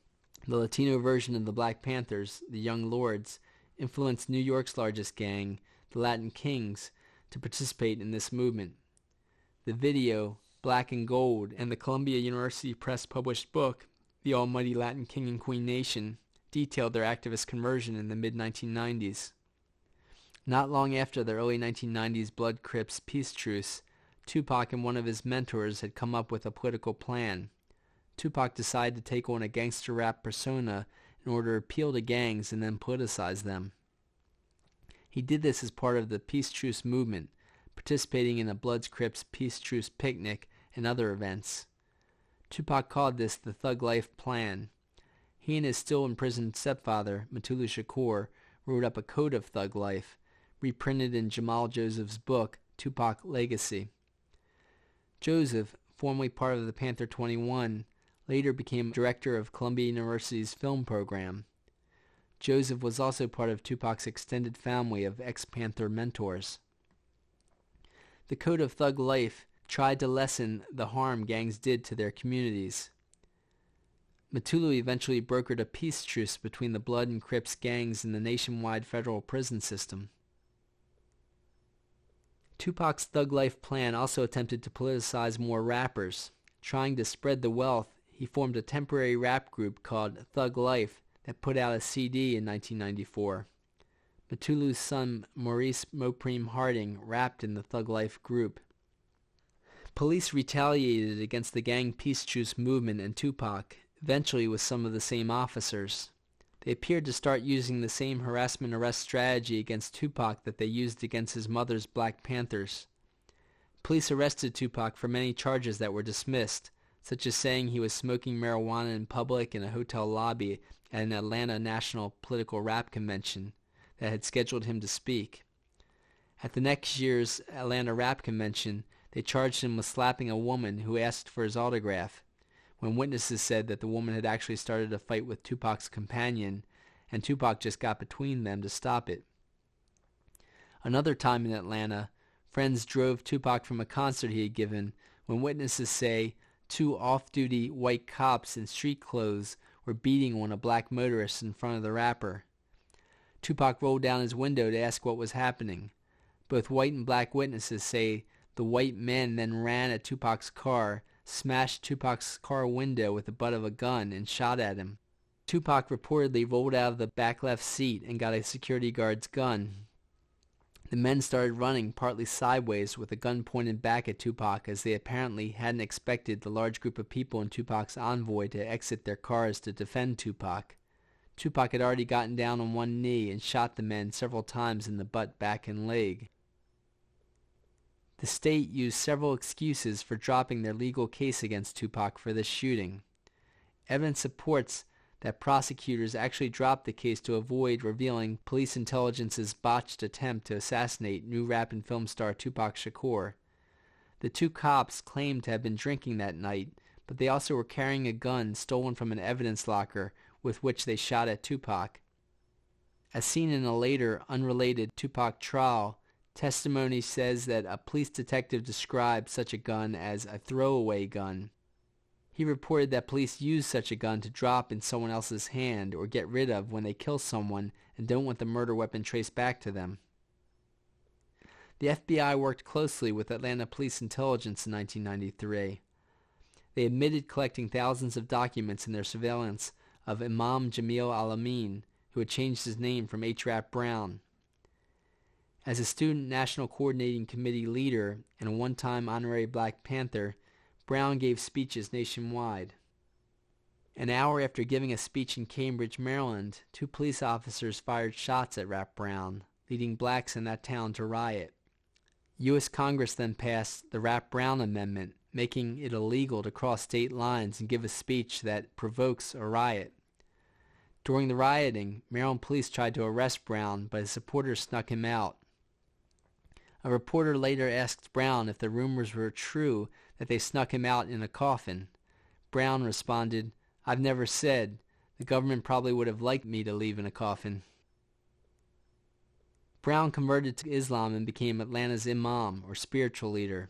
Speaker 1: the Latino version of the Black Panthers, the Young Lords, influenced New York's largest gang, the Latin Kings, to participate in this movement. The video, Black and Gold, and the Columbia University Press published book, The Almighty Latin King and Queen Nation, detailed their activist conversion in the mid-1990s. Not long after the early 1990s Blood Crips peace truce, Tupac and one of his mentors had come up with a political plan. Tupac decided to take on a gangster rap persona in order to appeal to gangs and then politicize them. He did this as part of the Peace Truce movement, participating in a Bloods Crips Peace Truce picnic and other events. Tupac called this the Thug Life Plan. He and his still imprisoned stepfather, Mutulu Shakur, wrote up a code of thug life, reprinted in Jamal Joseph's book, Tupac Legacy. Joseph, formerly part of the Panther 21, later became director of Columbia University's film program. Joseph was also part of Tupac's extended family of ex-Panther mentors. The Code of Thug Life tried to lessen the harm gangs did to their communities. Mutulu eventually brokered a peace truce between the Blood and Crips gangs and the nationwide federal prison system. Tupac's Thug Life plan also attempted to politicize more rappers. Trying to spread the wealth, he formed a temporary rap group called Thug Life that put out a CD in 1994. Mutulu's son Maurice Mopreme Harding rapped in the Thug Life group. Police retaliated against the gang peace truce movement and Tupac, eventually with some of the same officers. They appeared to start using the same harassment arrest strategy against Tupac that they used against his mother's Black Panthers. Police arrested Tupac for many charges that were dismissed, such as saying he was smoking marijuana in public in a hotel lobby at an Atlanta National Political Rap Convention that had scheduled him to speak. At the next year's Atlanta Rap Convention, they charged him with slapping a woman who asked for his autograph, when witnesses said that the woman had actually started a fight with Tupac's companion, and Tupac just got between them to stop it. Another time in Atlanta, friends drove Tupac from a concert he had given when witnesses say 2 off-duty white cops in street clothes were beating on a black motorist in front of the rapper. Tupac rolled down his window to ask what was happening. Both white and black witnesses say the white men then ran at Tupac's car, smashed Tupac's car window with the butt of a gun, and shot at him. Tupac reportedly rolled out of the back left seat and got a security guard's gun. The men started running, partly sideways, with a gun pointed back at Tupac, as they apparently hadn't expected the large group of people in Tupac's envoy to exit their cars to defend Tupac. Tupac had already gotten down on one knee and shot the men several times in the butt, back, and leg. The state used several excuses for dropping their legal case against Tupac for this shooting. Evidence supports that prosecutors actually dropped the case to avoid revealing police intelligence's botched attempt to assassinate new rap and film star Tupac Shakur. The 2 cops claimed to have been drinking that night, but they also were carrying a gun stolen from an evidence locker with which they shot at Tupac. As seen in a later, unrelated Tupac trial, testimony says that a police detective described such a gun as a throwaway gun. He reported that police use such a gun to drop in someone else's hand or get rid of when they kill someone and don't want the murder weapon traced back to them. The FBI worked closely with Atlanta Police Intelligence in 1993. They admitted collecting thousands of documents in their surveillance of Imam Jamil Al-Amin, who had changed his name from H. Brown. As a Student National Coordinating Committee leader and a one-time honorary Black Panther, Brown gave speeches nationwide. An hour after giving a speech in Cambridge, Maryland, 2 police officers fired shots at Rap Brown, leading blacks in that town to riot. U.S. Congress then passed the Rap Brown Amendment, making it illegal to cross state lines and give a speech that provokes a riot. During the rioting, Maryland police tried to arrest Brown, but his supporters snuck him out. A reporter later asked Brown if the rumors were true that they snuck him out in a coffin. Brown responded, "I've never said. The government probably would have liked me to leave in a coffin." Brown converted to Islam and became Atlanta's Imam, or spiritual leader.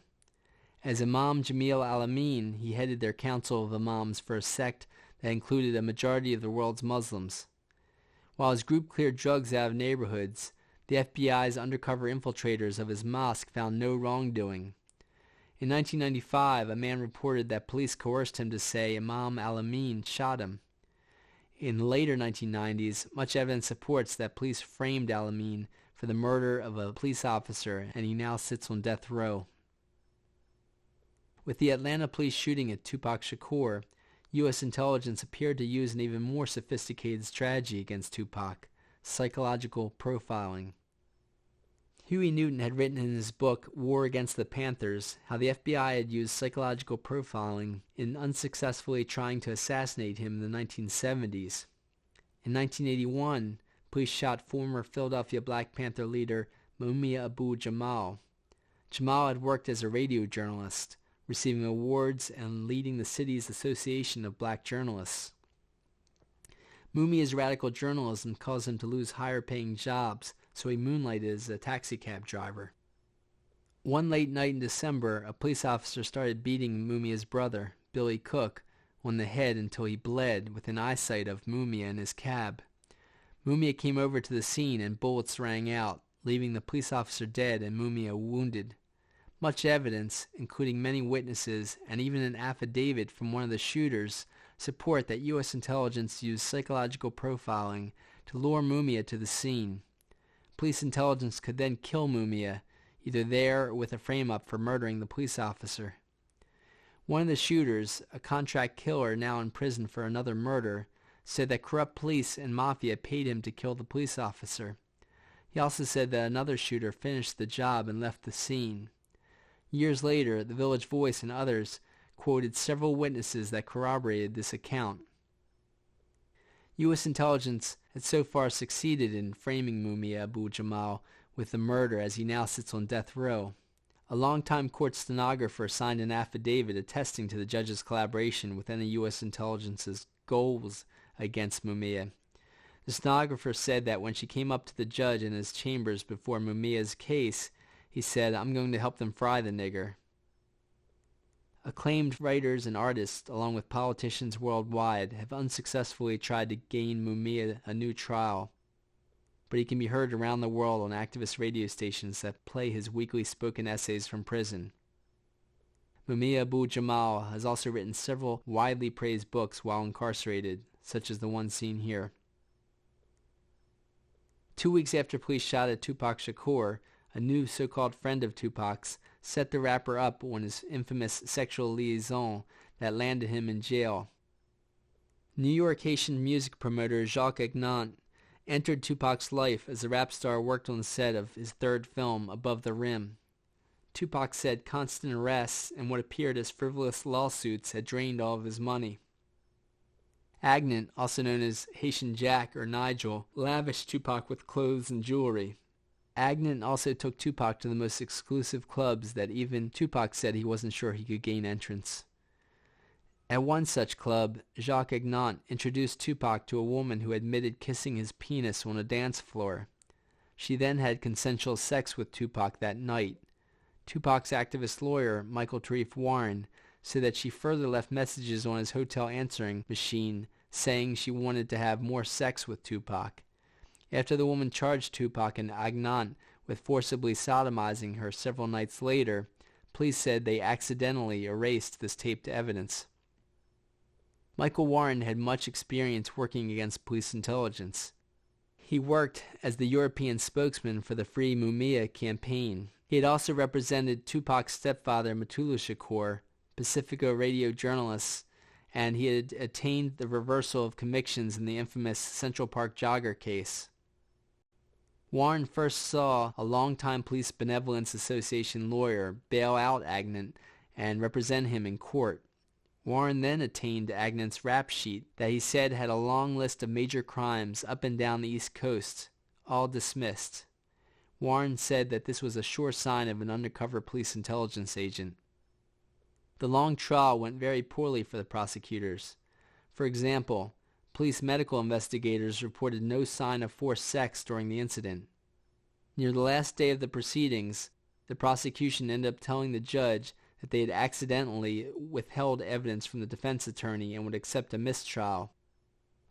Speaker 1: As Imam Jamil Al-Amin, he headed their council of imams for a sect that included a majority of the world's Muslims. While his group cleared drugs out of neighborhoods, the FBI's undercover infiltrators of his mosque found no wrongdoing. In 1995, a man reported that police coerced him to say Imam Al-Amin shot him. In the later 1990s, much evidence supports that police framed Al-Amin for the murder of a police officer, and he now sits on death row. With the Atlanta police shooting at Tupac Shakur, U.S. intelligence appeared to use an even more sophisticated strategy against Tupac: psychological profiling. Huey Newton had written in his book War Against the Panthers how the FBI had used psychological profiling in unsuccessfully trying to assassinate him in the 1970s. In 1981, police shot former Philadelphia Black Panther leader Mumia Abu-Jamal. Jamal had worked as a radio journalist, receiving awards and leading the city's Association of Black Journalists. Mumia's radical journalism caused him to lose higher-paying jobs, so he moonlighted as a taxicab driver. One late night in December, a police officer started beating Mumia's brother, Billy Cook, on the head until he bled within eyesight of Mumia in his cab. Mumia came over to the scene and bullets rang out, leaving the police officer dead and Mumia wounded. Much evidence, including many witnesses and even an affidavit from one of the shooters, support that U.S. intelligence used psychological profiling to lure Mumia to the scene. Police intelligence could then kill Mumia, either there or with a frame-up for murdering the police officer. One of the shooters, a contract killer now in prison for another murder, said that corrupt police and mafia paid him to kill the police officer. He also said that another shooter finished the job and left the scene. Years later, the Village Voice and others quoted several witnesses that corroborated this account. U.S. intelligence had so far succeeded in framing Mumia Abu-Jamal with the murder, as he now sits on death row. A longtime court stenographer signed an affidavit attesting to the judge's collaboration with any U.S. intelligence's goals against Mumia. The stenographer said that when she came up to the judge in his chambers before Mumia's case, he said, "I'm going to help them fry the nigger." Acclaimed writers and artists, along with politicians worldwide, have unsuccessfully tried to gain Mumia a new trial, but he can be heard around the world on activist radio stations that play his weekly spoken essays from prison. Mumia Abu-Jamal has also written several widely praised books while incarcerated, such as the one seen here. 2 weeks after police shot at Tupac Shakur, a new so-called friend of Tupac's set the rapper up on his infamous sexual liaison that landed him in jail. New York Haitian music promoter Jacques Agnant entered Tupac's life as the rap star worked on the set of his third film, Above the Rim. Tupac said constant arrests and what appeared as frivolous lawsuits had drained all of his money. Agnant, also known as Haitian Jack or Nigel, lavished Tupac with clothes and jewelry. Agnant also took Tupac to the most exclusive clubs that even Tupac said he wasn't sure he could gain entrance. At one such club, Jacques Agnant introduced Tupac to a woman who admitted kissing his penis on a dance floor. She then had consensual sex with Tupac that night. Tupac's activist lawyer, Michael Tarif Warren, said that she further left messages on his hotel answering machine saying she wanted to have more sex with Tupac. After the woman charged Tupac and Agnant with forcibly sodomizing her several nights later, police said they accidentally erased this taped evidence. Michael Warren had much experience working against police intelligence. He worked as the European spokesman for the Free Mumia campaign. He had also represented Tupac's stepfather, Mutulu Shakur, Pacifico radio journalist, and he had attained the reversal of convictions in the infamous Central Park Jogger case. Warren first saw a longtime Police Benevolence Association lawyer bail out Agnant and represent him in court. Warren then attained Agnant's rap sheet that he said had a long list of major crimes up and down the East Coast, all dismissed. Warren said that this was a sure sign of an undercover police intelligence agent. The long trial went very poorly for the prosecutors. For example, police medical investigators reported no sign of forced sex during the incident. Near the last day of the proceedings, the prosecution ended up telling the judge that they had accidentally withheld evidence from the defense attorney and would accept a mistrial.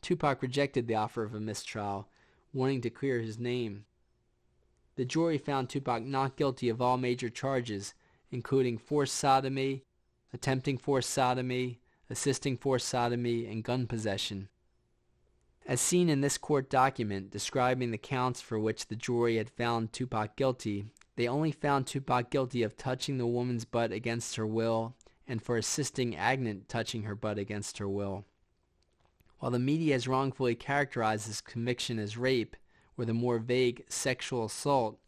Speaker 1: Tupac rejected the offer of a mistrial, wanting to clear his name. The jury found Tupac not guilty of all major charges, including forced sodomy, attempting forced sodomy, assisting forced sodomy, and gun possession. As seen in this court document describing the counts for which the jury had found Tupac guilty, they only found Tupac guilty of touching the woman's butt against her will and for assisting Agnant touching her butt against her will. While the media has wrongfully characterized this conviction as rape, or the more vague sexual assault,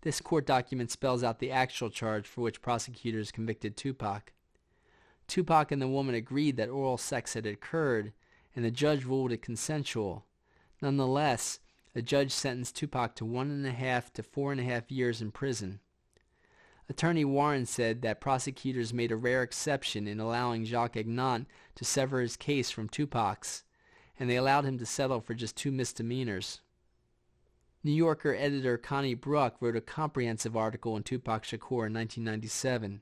Speaker 1: this court document spells out the actual charge for which prosecutors convicted Tupac. Tupac and the woman agreed that oral sex had occurred, and the judge ruled it consensual. Nonetheless, the judge sentenced Tupac to 1.5 to 4.5 years in prison. Attorney Warren said that prosecutors made a rare exception in allowing Jacques Agnant to sever his case from Tupac's, and they allowed him to settle for just 2 misdemeanors. New Yorker editor Connie Bruck wrote a comprehensive article on Tupac Shakur in 1997.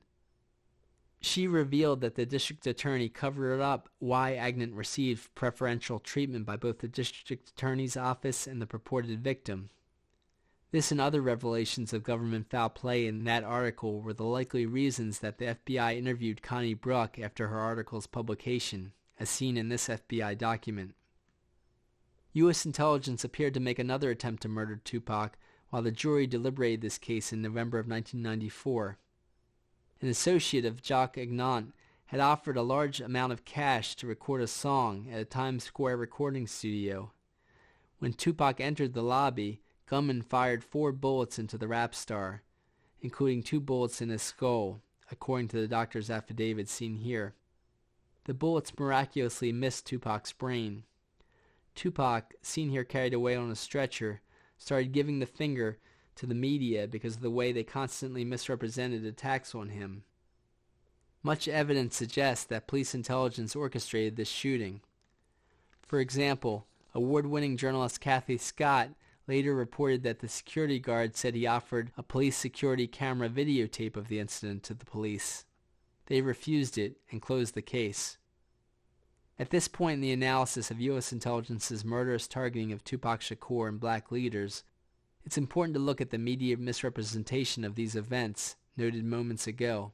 Speaker 1: She revealed that the district attorney covered up why Agnant received preferential treatment by both the district attorney's office and the purported victim. This and other revelations of government foul play in that article were the likely reasons that the FBI interviewed Connie Bruck after her article's publication, as seen in this FBI document. U.S. intelligence appeared to make another attempt to murder Tupac while the jury deliberated this case in November of 1994. An associate of Jacques Agnant had offered a large amount of cash to record a song at a Times Square recording studio. When Tupac entered the lobby, gunmen fired 4 bullets into the rap star, including 2 bullets in his skull, according to the doctor's affidavit seen here. The bullets miraculously missed Tupac's brain. Tupac, seen here carried away on a stretcher, started giving the finger to the media because of the way they constantly misrepresented attacks on him. Much evidence suggests that police intelligence orchestrated this shooting. For example, award-winning journalist Kathy Scott later reported that the security guard said he offered a police security camera videotape of the incident to the police. They refused it and closed the case. At this point in the analysis of U.S. intelligence's murderous targeting of Tupac Shakur and black leaders, it's important to look at the media misrepresentation of these events noted moments ago.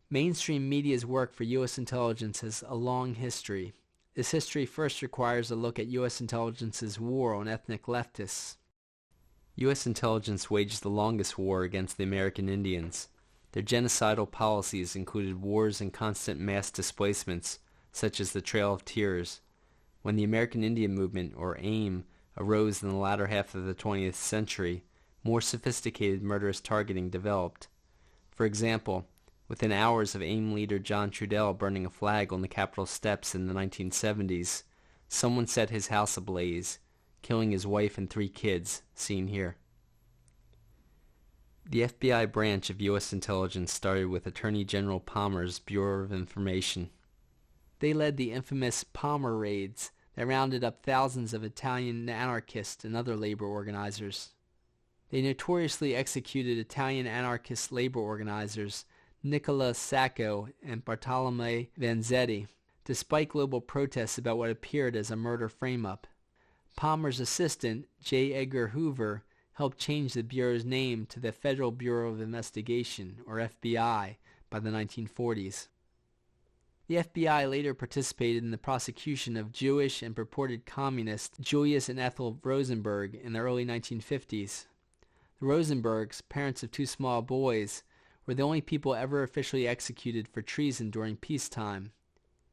Speaker 1: Mainstream media's work for U.S. intelligence has a long history. This history first requires a look at U.S. intelligence's war on ethnic leftists. U.S. intelligence waged the longest war against the American Indians. Their genocidal policies included wars and constant mass displacements, such as the Trail of Tears. When the American Indian Movement, or AIM, arose in the latter half of the 20th century, more sophisticated murderous targeting developed. For example, within hours of AIM leader John Trudell burning a flag on the Capitol steps in the 1970s, someone set his house ablaze, killing his wife and 3 kids, seen here. The FBI branch of U.S. intelligence started with Attorney General Palmer's Bureau of Information. They led the infamous Palmer raids that rounded up thousands of Italian anarchists and other labor organizers. They notoriously executed Italian anarchist labor organizers Nicola Sacco and Bartolomeo Vanzetti, despite global protests about what appeared as a murder frame-up. Palmer's assistant, J. Edgar Hoover, helped change the Bureau's name to the Federal Bureau of Investigation, or FBI, by the 1940s. The FBI later participated in the prosecution of Jewish and purported communists Julius and Ethel Rosenberg in the early 1950s. The Rosenbergs, parents of 2 small boys, were the only people ever officially executed for treason during peacetime.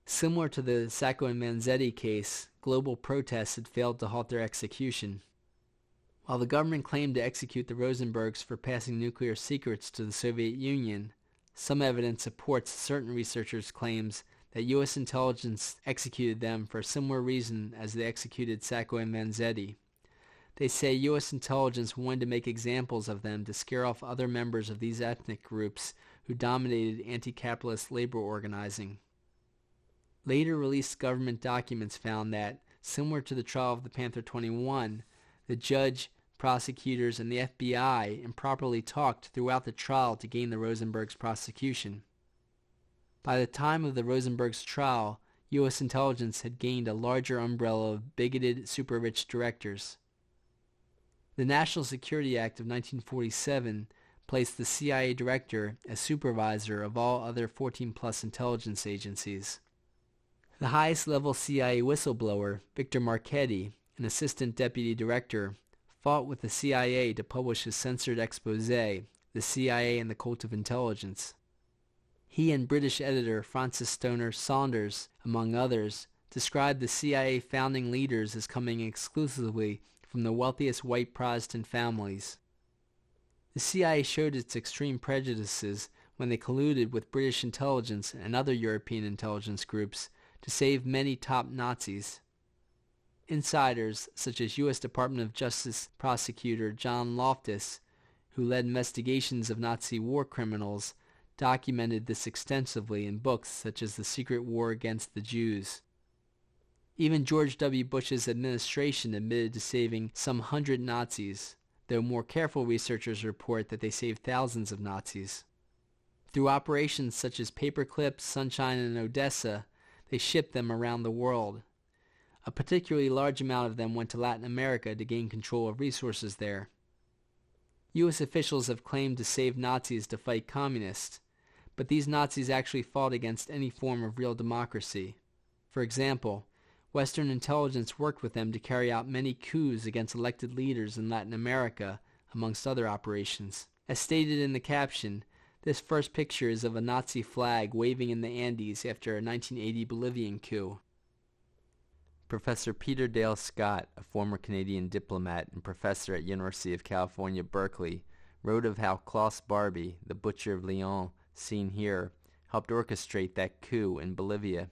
Speaker 1: Similar to the Sacco and Vanzetti case, global protests had failed to halt their execution. While the government claimed to execute the Rosenbergs for passing nuclear secrets to the Soviet Union, some evidence supports certain researchers' claims that U.S. intelligence executed them for a similar reason as they executed Sacco and Vanzetti. They say U.S. intelligence wanted to make examples of them to scare off other members of these ethnic groups who dominated anti-capitalist labor organizing. Later released government documents found that, similar to the trial of the Panther 21, the judge, prosecutors, and the FBI improperly talked throughout the trial to gain the Rosenbergs' prosecution. By the time of the Rosenbergs' trial, U.S. intelligence had gained a larger umbrella of bigoted, super-rich directors. The National Security Act of 1947 placed the CIA director as supervisor of all other 14-plus intelligence agencies. The highest-level CIA whistleblower, Victor Marchetti, an assistant deputy director, fought with the CIA to publish his censored expose, The CIA and the Cult of Intelligence. He and British editor Francis Stoner Saunders, among others, described the CIA founding leaders as coming exclusively from the wealthiest white Protestant families. The CIA showed its extreme prejudices when they colluded with British intelligence and other European intelligence groups to save many top Nazis. Insiders, such as U.S. Department of Justice prosecutor John Loftus, who led investigations of Nazi war criminals, documented this extensively in books such as The Secret War Against the Jews. Even George W. Bush's administration admitted to saving some 100 Nazis, though more careful researchers report that they saved thousands of Nazis. Through operations such as Paperclip, Sunshine, and Odessa, they shipped them around the world. A particularly large amount of them went to Latin America to gain control of resources there. U.S. officials have claimed to save Nazis to fight communists, but these Nazis actually fought against any form of real democracy. For example, Western intelligence worked with them to carry out many coups against elected leaders in Latin America, amongst other operations. As stated in the caption, this first picture is of a Nazi flag waving in the Andes after a 1980 Bolivian coup. Professor Peter Dale Scott, a former Canadian diplomat and professor at University of California, Berkeley, wrote of how Klaus Barbie, the butcher of Lyon, seen here, helped orchestrate that coup in Bolivia.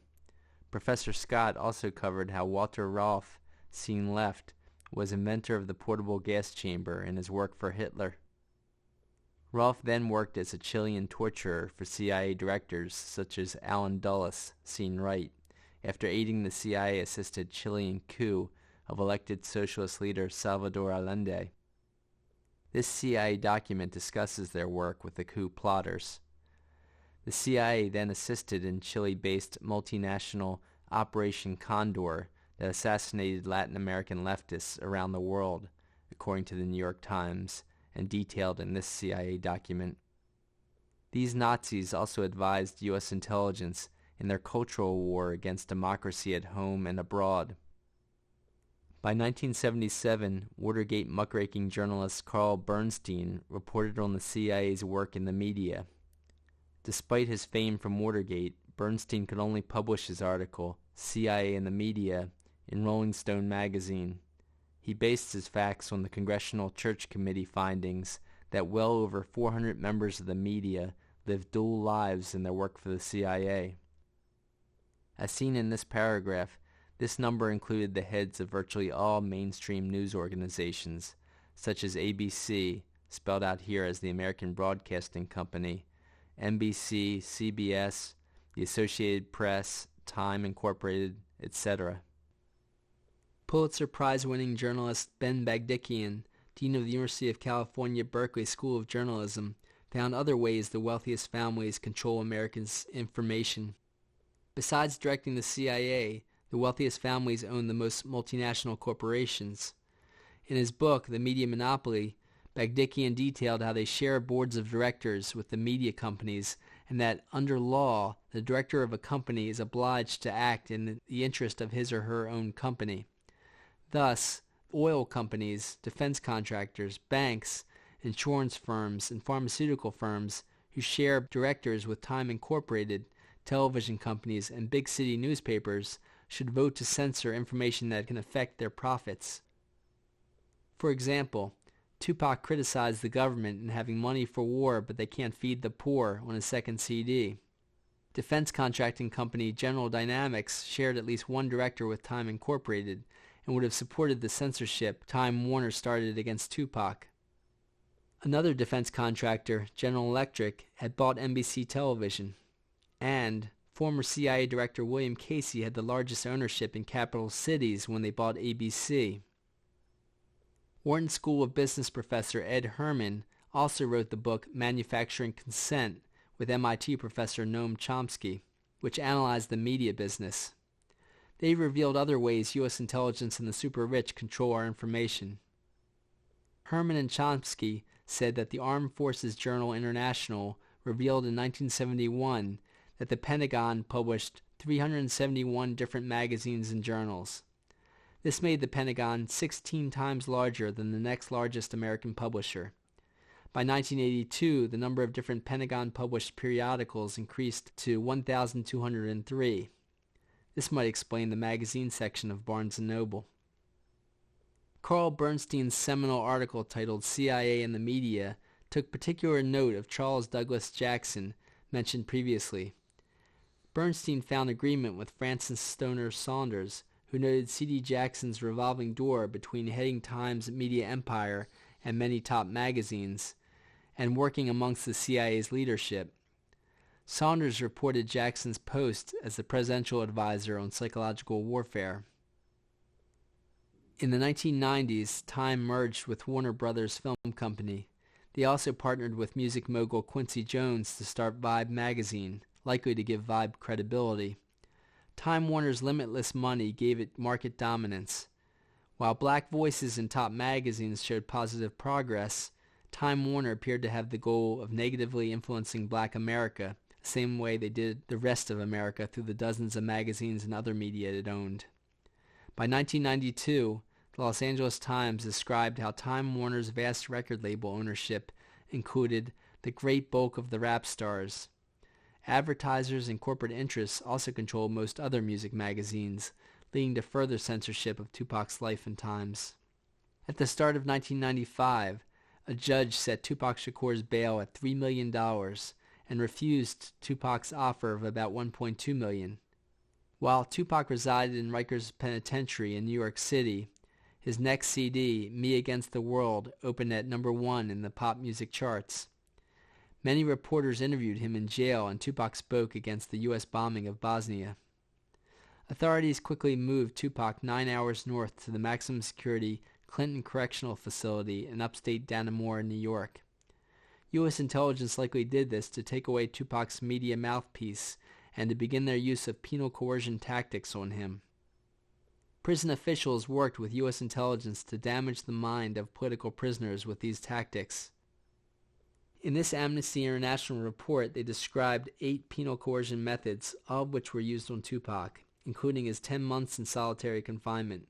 Speaker 1: Professor Scott also covered how Walter Rolfe, seen left, was inventor of the portable gas chamber in his work for Hitler. Rolfe then worked as a Chilean torturer for CIA directors such as Allen Dulles, seen right, after aiding the CIA-assisted Chilean coup of elected socialist leader Salvador Allende. This CIA document discusses their work with the coup plotters. The CIA then assisted in Chile-based multinational Operation Condor that assassinated Latin American leftists around the world, according to the New York Times, and detailed in this CIA document. These Nazis also advised U.S. intelligence in their cultural war against democracy at home and abroad. By 1977, Watergate muckraking journalist Carl Bernstein reported on the CIA's work in the media. Despite his fame from Watergate, Bernstein could only publish his article, CIA in the Media, in Rolling Stone magazine. He based his facts on the Congressional Church Committee findings that well over 400 members of the media lived dual lives in their work for the CIA. As seen in this paragraph, this number included the heads of virtually all mainstream news organizations, such as ABC, spelled out here as the American Broadcasting Company, NBC, CBS, the Associated Press, Time Incorporated, etc. Pulitzer Prize-winning journalist Ben Bagdikian, dean of the University of California, Berkeley School of Journalism, found other ways the wealthiest families control Americans' information. Besides directing the CIA, the wealthiest families own the most multinational corporations. In his book, The Media Monopoly, Bagdikian detailed how they share boards of directors with the media companies and that, under law, the director of a company is obliged to act in the interest of his or her own company. Thus, oil companies, defense contractors, banks, insurance firms, and pharmaceutical firms who share directors with Time Incorporated, television companies, and big city newspapers should vote to censor information that can affect their profits. For example, Tupac criticized the government in having money for war but they can't feed the poor on his second CD. Defense contracting company General Dynamics shared at least one director with Time Incorporated and would have supported the censorship Time Warner started against Tupac. Another defense contractor, General Electric, had bought NBC Television, and former CIA Director William Casey had the largest ownership in capital cities when they bought ABC. Wharton School of Business professor Ed Herman also wrote the book Manufacturing Consent with MIT professor Noam Chomsky, which analyzed the media business. They revealed other ways U.S. intelligence and the super-rich control our information. Herman and Chomsky said that the Armed Forces Journal International revealed in 1971 that the Pentagon published 371 different magazines and journals. This made the Pentagon 16 times larger than the next largest American publisher. By 1982, the number of different Pentagon-published periodicals increased to 1,203. This might explain the magazine section of Barnes & Noble. Carl Bernstein's seminal article titled CIA and the Media took particular note of Charles Douglas Jackson, mentioned previously. Bernstein found agreement with Francis Stoner Saunders, who noted C.D. Jackson's revolving door between heading Time's media empire and many top magazines, and working amongst the CIA's leadership. Saunders reported Jackson's post as the presidential advisor on psychological warfare. In the 1990s, Time merged with Warner Brothers Film Company. They also partnered with music mogul Quincy Jones to start Vibe magazine, likely to give Vibe credibility. Time Warner's limitless money gave it market dominance. While black voices in top magazines showed positive progress, Time Warner appeared to have the goal of negatively influencing black America, the same way they did the rest of America through the dozens of magazines and other media it owned. By 1992, the Los Angeles Times described how Time Warner's vast record label ownership included the great bulk of the rap stars. Advertisers and corporate interests also controlled most other music magazines, leading to further censorship of Tupac's life and times. At the start of 1995, a judge set Tupac Shakur's bail at $3 million, and refused Tupac's offer of about $1.2 million. While Tupac resided in Rikers Penitentiary in New York City, his next CD, Me Against the World, opened at number 1 in the pop music charts. Many reporters interviewed him in jail, and Tupac spoke against the U.S. bombing of Bosnia. Authorities quickly moved Tupac 9 hours north to the maximum security Clinton Correctional Facility in upstate Dannemora, New York. U.S. intelligence likely did this to take away Tupac's media mouthpiece and to begin their use of penal coercion tactics on him. Prison officials worked with U.S. intelligence to damage the mind of political prisoners with these tactics. In this Amnesty International report, they described 8 penal coercion methods, all of which were used on Tupac, including his 10 months in solitary confinement.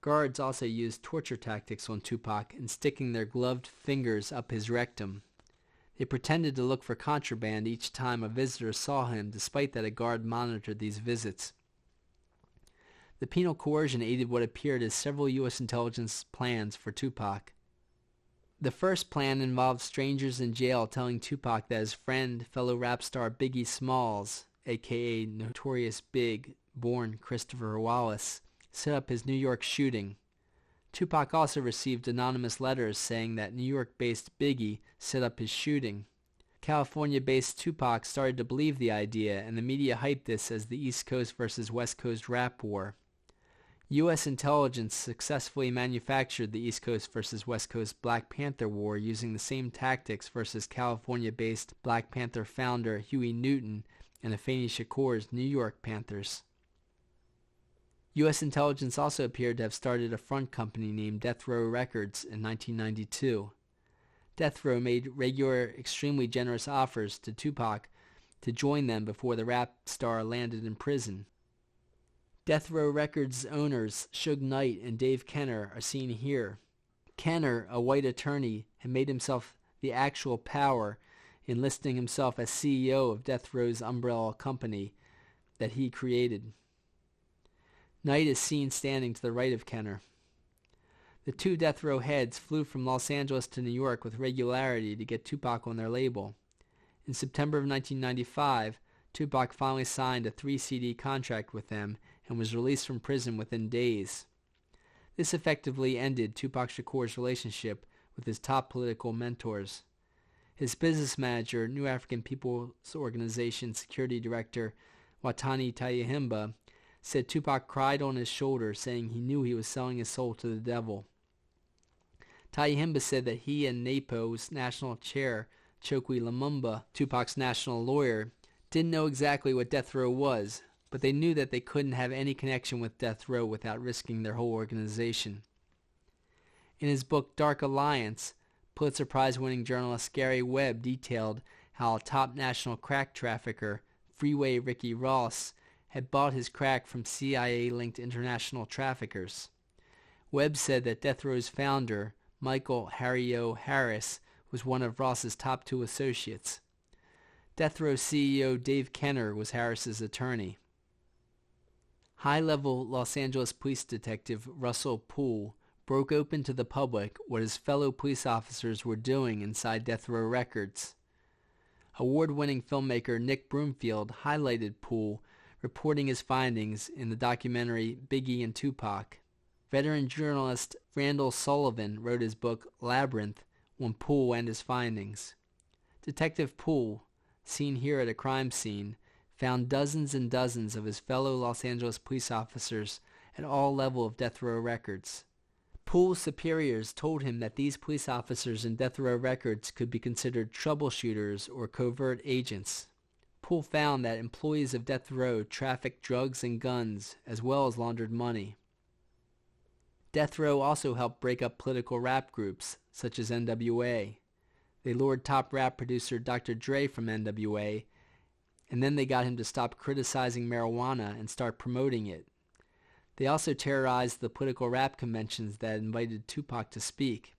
Speaker 1: Guards also used torture tactics on Tupac in sticking their gloved fingers up his rectum. They pretended to look for contraband each time a visitor saw him, despite that a guard monitored these visits. The penal coercion aided what appeared as several U.S. intelligence plans for Tupac. The first plan involved strangers in jail telling Tupac that his friend, fellow rap star Biggie Smalls, aka Notorious Big, born Christopher Wallace, set up his New York shooting. Tupac also received anonymous letters saying that New York-based Biggie set up his shooting. California-based Tupac started to believe the idea, and the media hyped this as the East Coast versus West Coast rap war. U.S. intelligence successfully manufactured the East Coast versus West Coast Black Panther war using the same tactics versus California-based Black Panther founder Huey Newton and Afeni Shakur's New York Panthers. U.S. intelligence also appeared to have started a front company named Death Row Records in 1992. Death Row made regular, extremely generous offers to Tupac to join them before the rap star landed in prison. Death Row Records owners Suge Knight and Dave Kenner are seen here. Kenner, a white attorney, had made himself the actual power, enlisting himself as CEO of Death Row's umbrella company that he created. Knight is seen standing to the right of Kenner. The two Death Row heads flew from Los Angeles to New York with regularity to get Tupac on their label. In September of 1995, Tupac finally signed a 3-CD contract with them and was released from prison within days. This effectively ended Tupac Shakur's relationship with his top political mentors. His business manager, New African People's Organization Security Director Watani Tayahimba, said Tupac cried on his shoulder, saying he knew he was selling his soul to the devil. Tayahimba said that he and NAPO's national chair, Chokwe Lumumba, Tupac's national lawyer, didn't know exactly what Death Row was, but they knew that they couldn't have any connection with Death Row without risking their whole organization. In his book Dark Alliance, Pulitzer Prize-winning journalist Gary Webb detailed how a top national crack trafficker, Freeway Ricky Ross, had bought his crack from CIA-linked international traffickers. Webb said that Death Row's founder, Michael Harry O. Harris, was one of Ross's top 2 associates. Death Row CEO Dave Kenner was Harris's attorney. High-level Los Angeles police detective Russell Poole broke open to the public what his fellow police officers were doing inside Death Row Records. Award-winning filmmaker Nick Broomfield highlighted Poole, reporting his findings in the documentary Biggie and Tupac. Veteran journalist Randall Sullivan wrote his book Labyrinth on Poole and his findings. Detective Poole, seen here at a crime scene, found dozens and dozens of his fellow Los Angeles police officers at all levels of Death Row Records. Poole's superiors told him that these police officers in Death Row Records could be considered troubleshooters or covert agents. Poole found that employees of Death Row trafficked drugs and guns as well as laundered money. Death Row also helped break up political rap groups such as NWA. They lured top rap producer Dr. Dre from NWA, and then they got him to stop criticizing marijuana and start promoting it. They also terrorized the political rap conventions that invited Tupac to speak.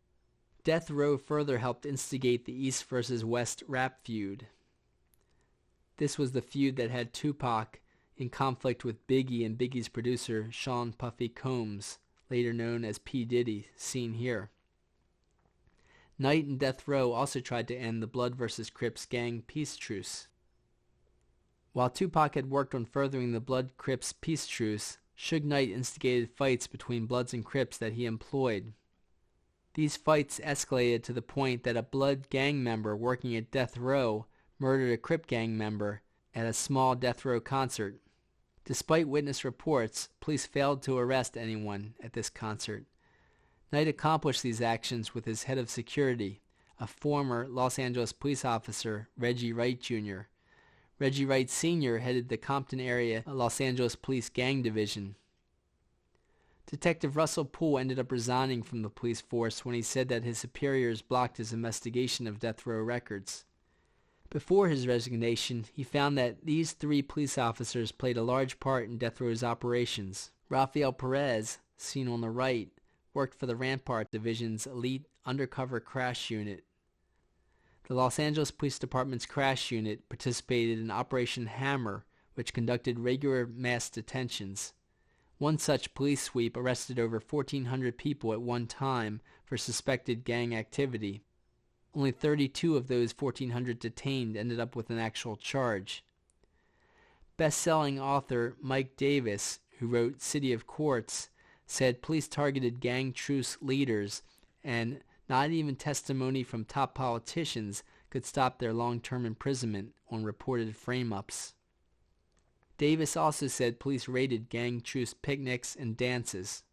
Speaker 1: Death Row further helped instigate the East versus West rap feud. This was the feud that had Tupac in conflict with Biggie and Biggie's producer Sean Puffy Combs, later known as P. Diddy, seen here. Knight and Death Row also tried to end the Blood vs. Crips gang peace truce. While Tupac had worked on furthering the Blood-Crips peace truce, Suge Knight instigated fights between Bloods and Crips that he employed. These fights escalated to the point that a Blood gang member working at Death Row murdered a Crip gang member at a small Death Row concert. Despite witness reports, police failed to arrest anyone at this concert. Knight accomplished these actions with his head of security, a former Los Angeles police officer, Reggie Wright Jr. Reggie Wright Sr. headed the Compton area Los Angeles Police Gang Division. Detective Russell Poole ended up resigning from the police force when he said that his superiors blocked his investigation of Death Row records. Before his resignation, he found that these 3 police officers played a large part in Death Row's operations. Rafael Perez, seen on the right, worked for the Rampart Division's elite undercover crash unit. The Los Angeles Police Department's crash unit participated in Operation Hammer, which conducted regular mass detentions. One such police sweep arrested over 1,400 people at one time for suspected gang activity. Only 32 of those 1,400 detained ended up with an actual charge. Best-selling author Mike Davis, who wrote City of Quartz, said police targeted gang truce leaders, and not even testimony from top politicians could stop their long-term imprisonment on reported frame-ups. Davis also said police raided gang truce picnics and dances.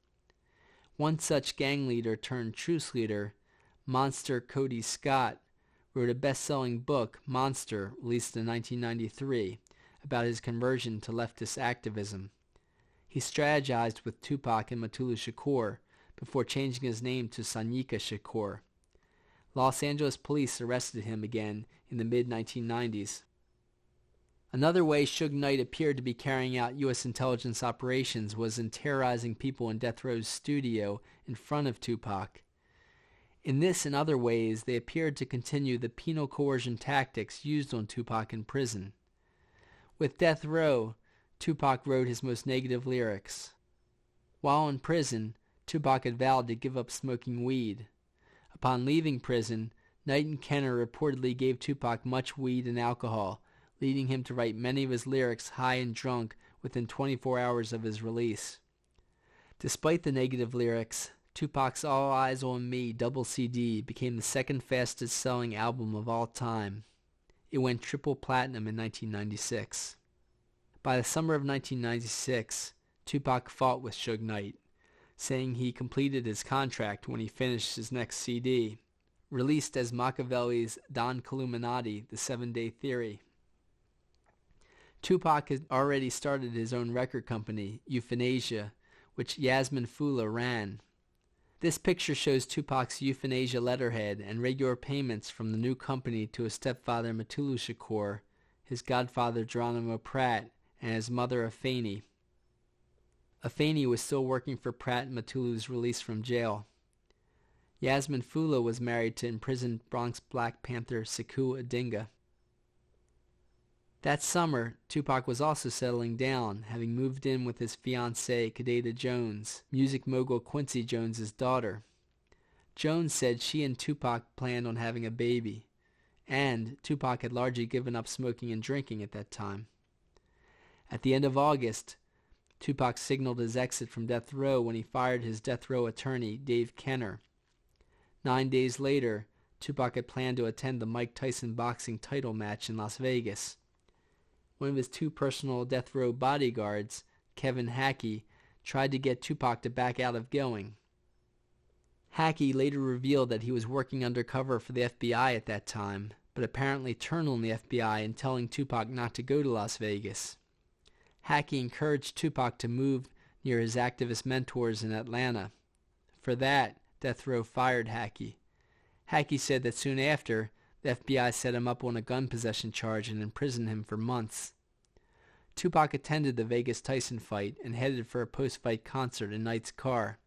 Speaker 1: One such gang leader turned truce leader, Monster Cody Scott, wrote a best-selling book, Monster, released in 1993, about his conversion to leftist activism. He strategized with Tupac and Mutulu Shakur before changing his name to Sanyika Shakur. Los Angeles police arrested him again in the mid-1990s. Another way Suge Knight appeared to be carrying out U.S. intelligence operations was in terrorizing people in Death Row's studio in front of Tupac. In this and other ways, they appeared to continue the penal coercion tactics used on Tupac in prison. With Death Row, Tupac wrote his most negative lyrics. While in prison, Tupac had vowed to give up smoking weed. Upon leaving prison, Knight and Kenner reportedly gave Tupac much weed and alcohol, leading him to write many of his lyrics high and drunk within 24 hours of his release. Despite the negative lyrics, Tupac's All Eyes on Me double CD became the second fastest selling album of all time. It went triple platinum in 1996. By the summer of 1996, Tupac fought with Suge Knight, saying he completed his contract when he finished his next CD, released as Machiavelli's Don Columinati, The 7-Day Theory. Tupac had already started his own record company, Euthanasia, which Yasmin Fula ran. This picture shows Tupac's Euthanasia letterhead and regular payments from the new company to his stepfather Mutulu Shakur, his godfather Geronimo Pratt, and his mother Afeni. Afeni was still working for Pratt and Mutulu's release from jail. Yasmin Fula was married to imprisoned Bronx Black Panther Sekou Odinga. That summer, Tupac was also settling down, having moved in with his fiancée, Kadeda Jones, music mogul Quincy Jones's daughter. Jones said she and Tupac planned on having a baby, and Tupac had largely given up smoking and drinking at that time. At the end of August, Tupac signaled his exit from Death Row when he fired his Death Row attorney, Dave Kenner. 9 days later, Tupac had planned to attend the Mike Tyson boxing title match in Las Vegas. One of his 2 personal Death Row bodyguards, Kevin Hackey, tried to get Tupac to back out of going. Hackey later revealed that he was working undercover for the FBI at that time, but apparently turned on the FBI in telling Tupac not to go to Las Vegas. Hackey encouraged Tupac to move near his activist mentors in Atlanta. For that, Death Row fired Hackey. Hackey said that soon after, the FBI set him up on a gun possession charge and imprisoned him for months. Tupac attended the Vegas Tyson fight and headed for a post-fight concert in Knight's car.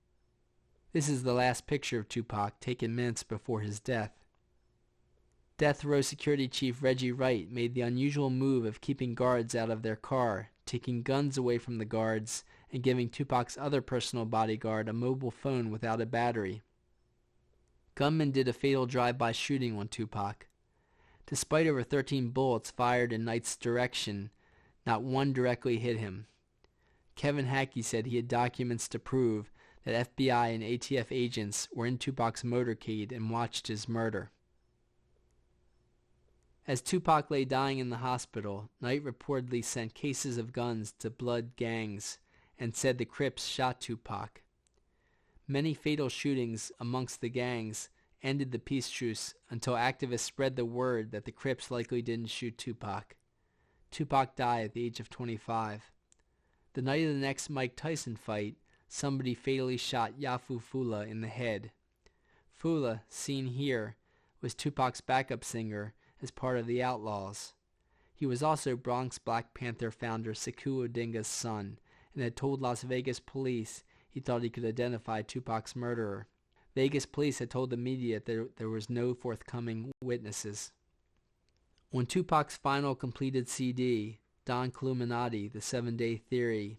Speaker 1: This is the last picture of Tupac taken minutes before his death. Death Row Security Chief Reggie Wright made the unusual move of keeping guards out of their car, taking guns away from the guards, and giving Tupac's other personal bodyguard a mobile phone without a battery. Gunmen did a fatal drive-by shooting on Tupac. Despite over 13 bullets fired in Knight's direction, not one directly hit him. Kevin Hackey said he had documents to prove that FBI and ATF agents were in Tupac's motorcade and watched his murder. As Tupac lay dying in the hospital, Knight reportedly sent cases of guns to Blood gangs and said the Crips shot Tupac. Many fatal shootings amongst the gangs ended the peace truce until activists spread the word that the Crips likely didn't shoot Tupac. Tupac died at the age of 25. The night of the next Mike Tyson fight, somebody fatally shot Yafu Fula in the head. Fula, seen here, was Tupac's backup singer as part of the Outlaws. He was also Bronx Black Panther founder Sekou Odinga's son and had told Las Vegas police he thought he could identify Tupac's murderer. Vegas police had told the media that there was no forthcoming witnesses. On Tupac's final completed CD, Don Columinati, The 7 Day Theory,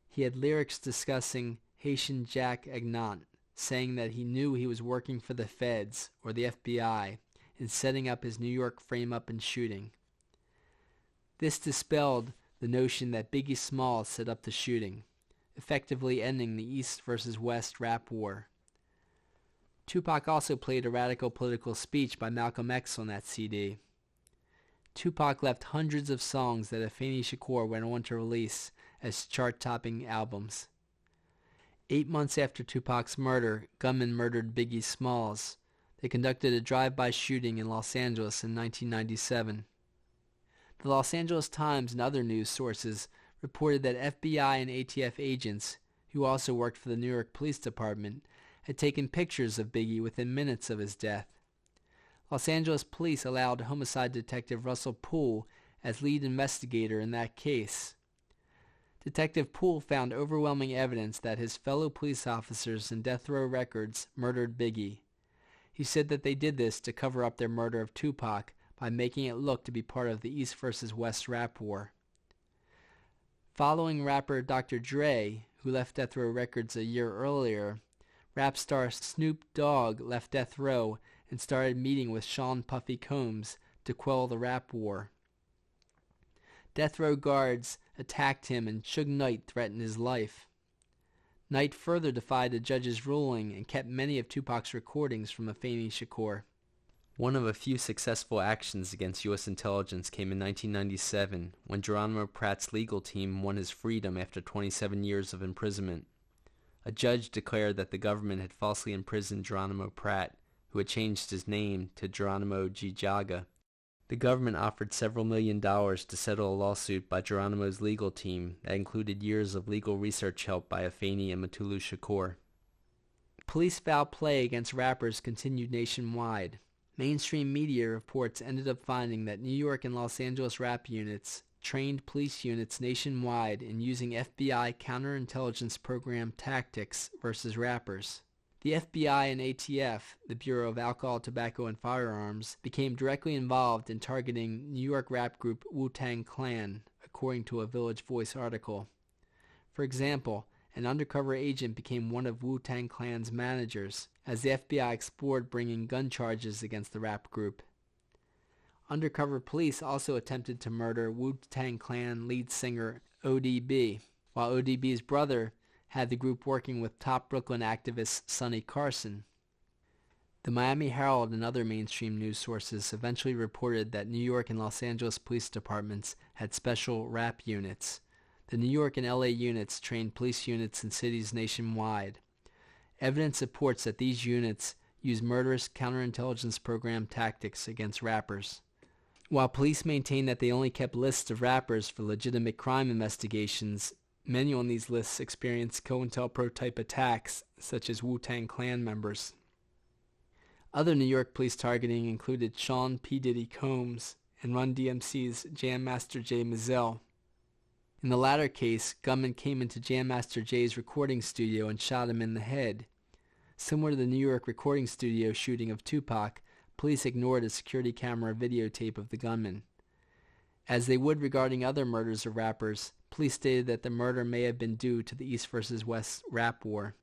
Speaker 1: he had lyrics discussing Haitian Jack Agnant, saying that he knew he was working for the feds or the FBI in setting up his New York frame-up and shooting. This dispelled the notion that Biggie Smalls set up the shooting, effectively ending the East versus West rap war. Tupac also played a radical political speech by Malcolm X on that CD. Tupac left hundreds of songs that Afeni Shakur went on to release as chart-topping albums. 8 months after Tupac's murder, gunmen murdered Biggie Smalls. They conducted a drive-by shooting in Los Angeles in 1997. The Los Angeles Times and other news sources reported that FBI and ATF agents, who also worked for the New York Police Department, had taken pictures of Biggie within minutes of his death. Los Angeles police allowed homicide detective Russell Poole as lead investigator in that case. Detective Poole found overwhelming evidence that his fellow police officers and death row records murdered Biggie. He said that they did this to cover up their murder of Tupac by making it look to be part of the East versus West rap war. Following rapper Dr. Dre, who left death row records a year earlier, rap star Snoop Dogg left death row and started meeting with Sean Puffy Combs to quell the rap war. Death row guards attacked him and Suge Knight threatened his life. Knight further defied the judge's ruling and kept many of Tupac's recordings from Afeni Shakur. One of a few successful actions against U.S. intelligence came in 1997 when Geronimo Pratt's legal team won his freedom after 27 years of imprisonment. A judge declared that the government had falsely imprisoned Geronimo Pratt, who had changed his name to Geronimo G. Jaga. The government offered several $1 million to settle a lawsuit by Geronimo's legal team that included years of legal research help by Afeni and Mutulu Shakur. Police foul play against rappers continued nationwide. Mainstream media reports ended up finding that New York and Los Angeles rap units trained police units nationwide in using FBI counterintelligence program tactics versus rappers. The FBI and ATF, the Bureau of Alcohol, Tobacco, and Firearms, became directly involved in targeting New York rap group Wu-Tang Clan, according to a Village Voice article. For example, an undercover agent became one of Wu-Tang Clan's managers, as the FBI explored bringing gun charges against the rap group. Undercover police also attempted to murder Wu-Tang Clan lead singer ODB, while ODB's brother had the group working with top Brooklyn activist Sonny Carson. The Miami Herald and other mainstream news sources eventually reported that New York and Los Angeles police departments had special rap units. The New York and LA units trained police units in cities nationwide. Evidence supports that these units use murderous counterintelligence program tactics against rappers. While police maintain that they only kept lists of rappers for legitimate crime investigations, many on these lists experienced COINTELPRO type attacks, such as Wu-Tang Clan members. Other New York police targeting included Sean P. Diddy Combs and Run DMC's Jam Master Jay Mizell. In the latter case, gunmen came into Jam Master Jay's recording studio and shot him in the head. Similar to the New York recording studio shooting of Tupac, police ignored a security camera videotape of the gunman. As they would regarding other murders of rappers, police stated that the murder may have been due to the East versus West rap war.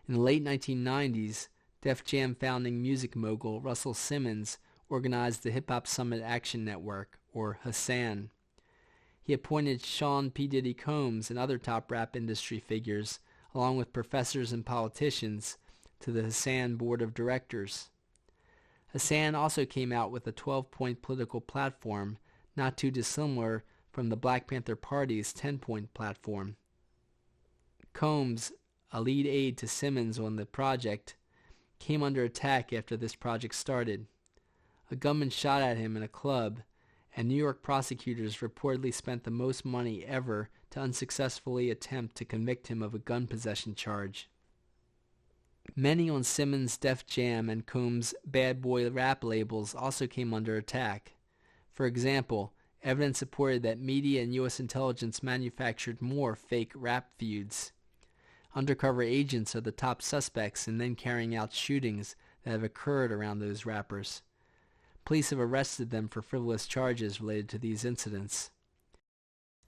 Speaker 1: In the late 1990s, Def Jam founding music mogul Russell Simmons organized the Hip Hop Summit Action Network, or Hassan. He appointed Sean P. Diddy Combs and other top rap industry figures, along with professors and politicians, to the Hassan Board of Directors. Hassan also came out with a 12-point political platform, not too dissimilar from the Black Panther Party's 10-point platform. Combs, a lead aide to Simmons on the project, came under attack after this project started. A gunman shot at him in a club, and New York prosecutors reportedly spent the most money ever to unsuccessfully attempt to convict him of a gun possession charge. Many on Simmons' Def Jam and Combs' Bad Boy rap labels also came under attack. For example, evidence supported that media and U.S. intelligence manufactured more fake rap feuds. Undercover agents are the top suspects in then carrying out shootings that have occurred around those rappers. Police have arrested them for frivolous charges related to these incidents.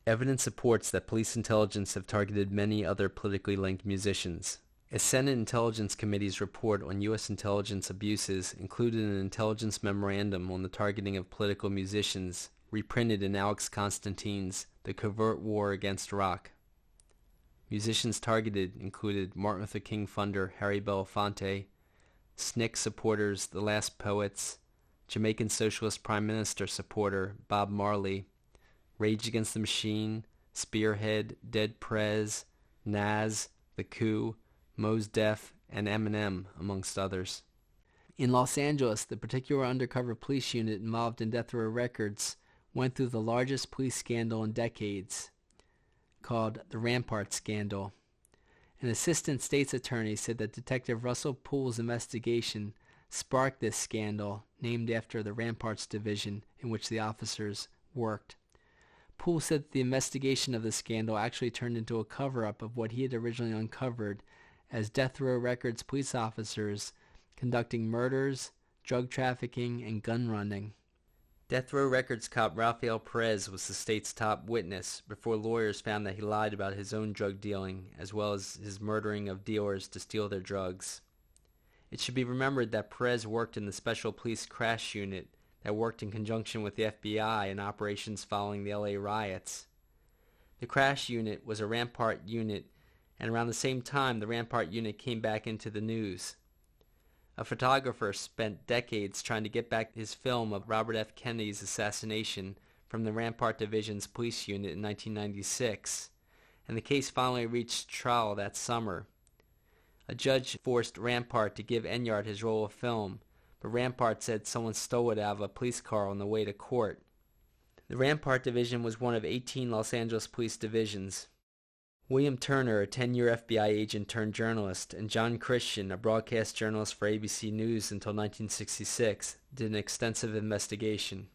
Speaker 1: Evidence supports that police intelligence have targeted many other politically linked musicians. A Senate Intelligence Committee's report on U.S. intelligence abuses included an intelligence memorandum on the targeting of political musicians, reprinted in Alex Constantine's The Covert War Against Rock. Musicians targeted included Martin Luther King funder Harry Belafonte, SNCC supporters The Last Poets, Jamaican Socialist Prime Minister supporter Bob Marley, Rage Against the Machine, Spearhead, Dead Prez, Nas, The Coup, Mos Def, and Eminem, amongst others. In Los Angeles, the particular undercover police unit involved in Death Row Records went through the largest police scandal in decades, called the Rampart scandal. An assistant state's attorney said that Detective Russell Poole's investigation sparked this scandal, named after the Ramparts division in which the officers worked. Poole said that the investigation of the scandal actually turned into a cover-up of what he had originally uncovered as Death Row Records police officers conducting murders, drug trafficking, and gun running. Death Row Records cop Rafael Perez was the state's top witness before lawyers found that he lied about his own drug dealing as well as his murdering of dealers to steal their drugs. It should be remembered that Perez worked in the Special Police Crash Unit that worked in conjunction with the FBI in operations following the LA riots. The Crash Unit was a Rampart unit, and around the same time the Rampart unit came back into the news. A photographer spent decades trying to get back his film of Robert F. Kennedy's assassination from the Rampart Division's police unit in 1996, and the case finally reached trial that summer. A judge forced Rampart to give Enyart his roll of film, but Rampart said someone stole it out of a police car on the way to court. The Rampart Division was one of 18 Los Angeles police divisions. William Turner, a 10-year FBI agent turned journalist, and John Christian, a broadcast journalist for ABC News until 1966, did an extensive investigation.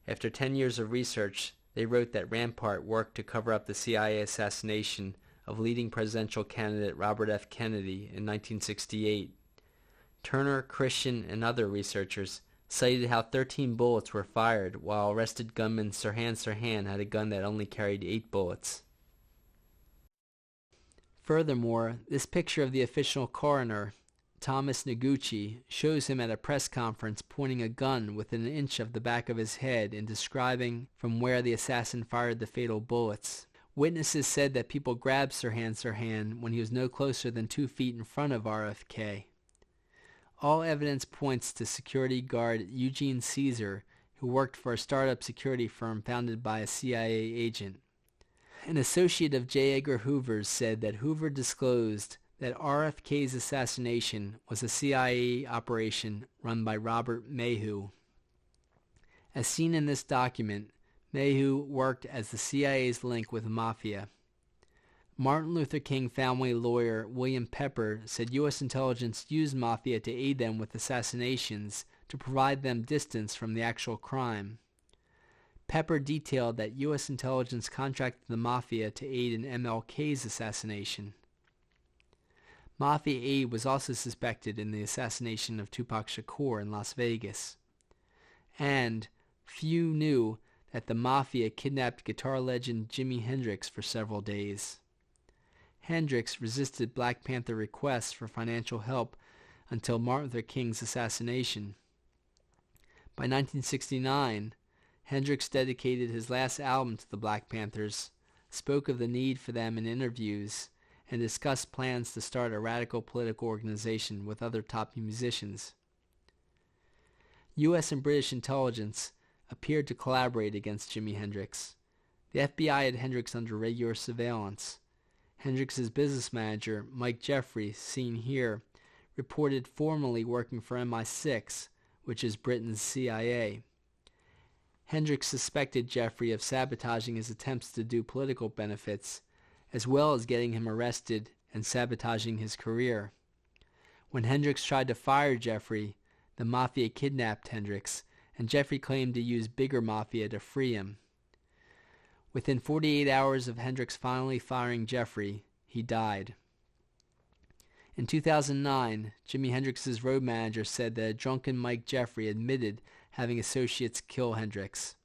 Speaker 1: After 10 years of research, they wrote that Rampart worked to cover up the CIA assassination of leading presidential candidate Robert F. Kennedy in 1968. Turner, Christian, and other researchers cited how 13 bullets were fired, while arrested gunman Sirhan Sirhan had a gun that only carried 8 bullets. Furthermore, this picture of the official coroner, Thomas Noguchi, shows him at a press conference pointing a gun within an inch of the back of his head and describing from where the assassin fired the fatal bullets. Witnesses said that people grabbed Sirhan Sirhan when he was no closer than 2 feet in front of RFK. All evidence points to security guard Eugene Caesar, who worked for a startup security firm founded by a CIA agent. An associate of J. Edgar Hoover's said that Hoover disclosed that RFK's assassination was a CIA operation run by Robert Mayhew. As seen in this document, Mayhew worked as the CIA's link with the Mafia. Martin Luther King family lawyer William Pepper said U.S. intelligence used Mafia to aid them with assassinations to provide them distance from the actual crime. Pepper detailed that U.S. intelligence contracted the Mafia to aid in MLK's assassination. Mafia aid was also suspected in the assassination of Tupac Shakur in Las Vegas. And few knew that the Mafia kidnapped guitar legend Jimi Hendrix for several days. Hendrix resisted Black Panther requests for financial help until Martin Luther King's assassination. By 1969, Hendrix dedicated his last album to the Black Panthers, spoke of the need for them in interviews, and discussed plans to start a radical political organization with other top musicians. U.S. and British intelligence appeared to collaborate against Jimi Hendrix. The FBI had Hendrix under regular surveillance. Hendrix's business manager, Mike Jeffrey, seen here, reported formerly working for MI6, which is Britain's CIA. Hendrix suspected Jeffrey of sabotaging his attempts to do political benefits, as well as getting him arrested and sabotaging his career. When Hendrix tried to fire Jeffrey, the Mafia kidnapped Hendrix, and Jeffrey claimed to use bigger Mafia to free him. Within 48 hours of Hendrix finally firing Jeffrey, he died. In 2009, Jimi Hendrix's road manager said that a drunken Mike Jeffrey admitted having associates kill Hendrix.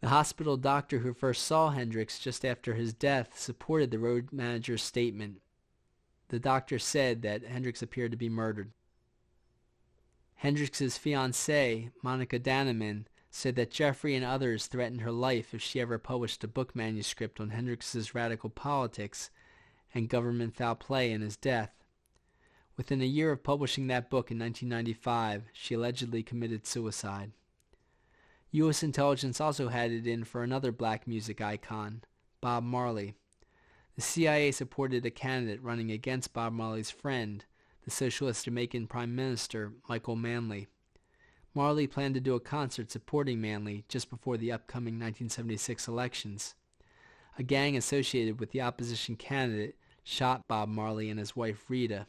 Speaker 1: The hospital doctor who first saw Hendrix just after his death supported the road manager's statement. The doctor said that Hendrix appeared to be murdered. Hendrix's fiancée, Monica Danneman, said that Jeffrey and others threatened her life if she ever published a book manuscript on Hendrix's radical politics and government foul play in his death. Within a year of publishing that book in 1995, she allegedly committed suicide. U.S. intelligence also had it in for another black music icon, Bob Marley. The CIA supported a candidate running against Bob Marley's friend, the socialist Jamaican Prime Minister Michael Manley. Marley planned to do a concert supporting Manley just before the upcoming 1976 elections. A gang associated with the opposition candidate shot Bob Marley and his wife Rita.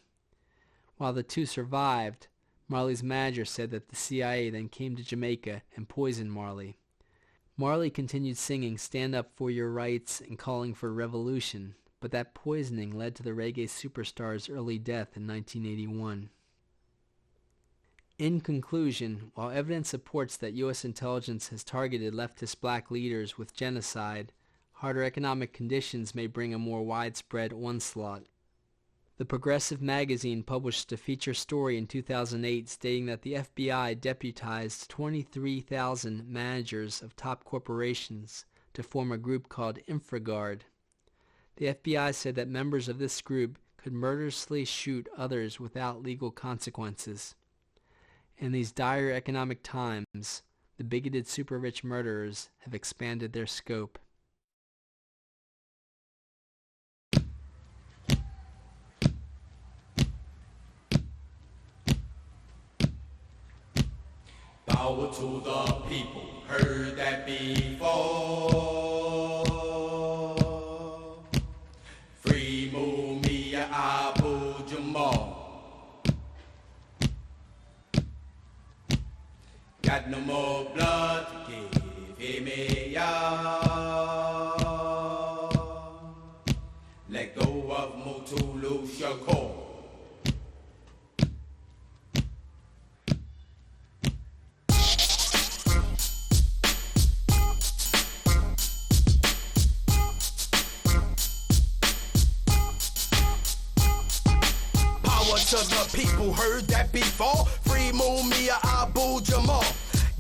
Speaker 1: While the two survived, Marley's manager said that the CIA then came to Jamaica and poisoned Marley. Marley continued singing "Stand Up for Your Rights" and calling for revolution, but that poisoning led to the reggae superstar's early death in 1981. In conclusion, while evidence supports that U.S. intelligence has targeted leftist black leaders with genocide, harder economic conditions may bring a more widespread onslaught. The Progressive magazine published a feature story in 2008 stating that the FBI deputized 23,000 managers of top corporations to form a group called InfraGard. The FBI said that members of this group could murderously shoot others without legal consequences. In these dire economic times, the bigoted super-rich murderers have expanded their scope.
Speaker 7: Power to the people, heard that before. Free Mumia Abu-Jamal. Got no more blood to give him, y'all. Let go of Mutulu Shakur. To the people, heard that before. Free Mumia Abu-Jamal.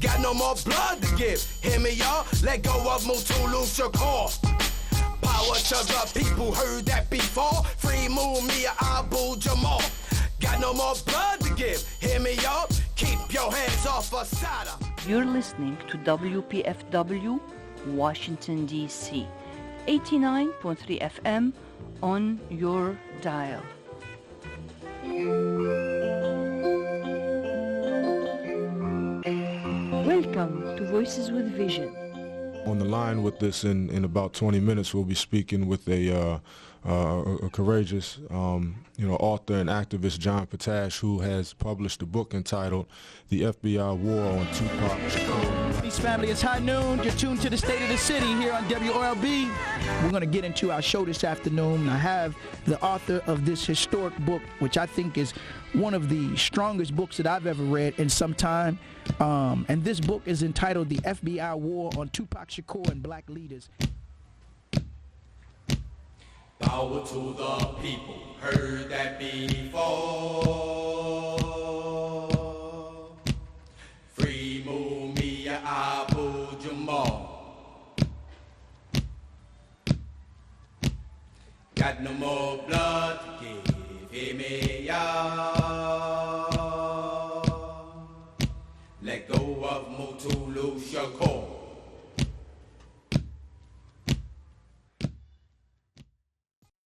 Speaker 7: Got no more blood to give. Hear me, y'all? Let go of Mutulu Shakur. Power to the people, heard that before. Free Mumia Abu-Jamal. Got no more blood to give. Hear me, y'all? Keep your hands off Asada.
Speaker 6: You're listening to WPFW, Washington, D.C. 89.3 FM on your dial. Welcome to Voices with Vision.
Speaker 8: On the line with us in about 20 minutes, we'll be speaking with a courageous, author and activist, John Potash, who has published a book entitled "The FBI War on Tupac Shakur."
Speaker 9: Peace, family. It's high noon. You're tuned to the State of the City here on WOLB. We're going to get into our show this afternoon. I have the author of this historic book, which I think is one of the strongest books that I've ever read in some time. And this book is entitled "The FBI War on Tupac Shakur and Black Leaders."
Speaker 7: Power to the people, heard that before. Free Mumia Abu-Jamal. Got no more blood to give him, y'all. Let go of Mutulu Shakur.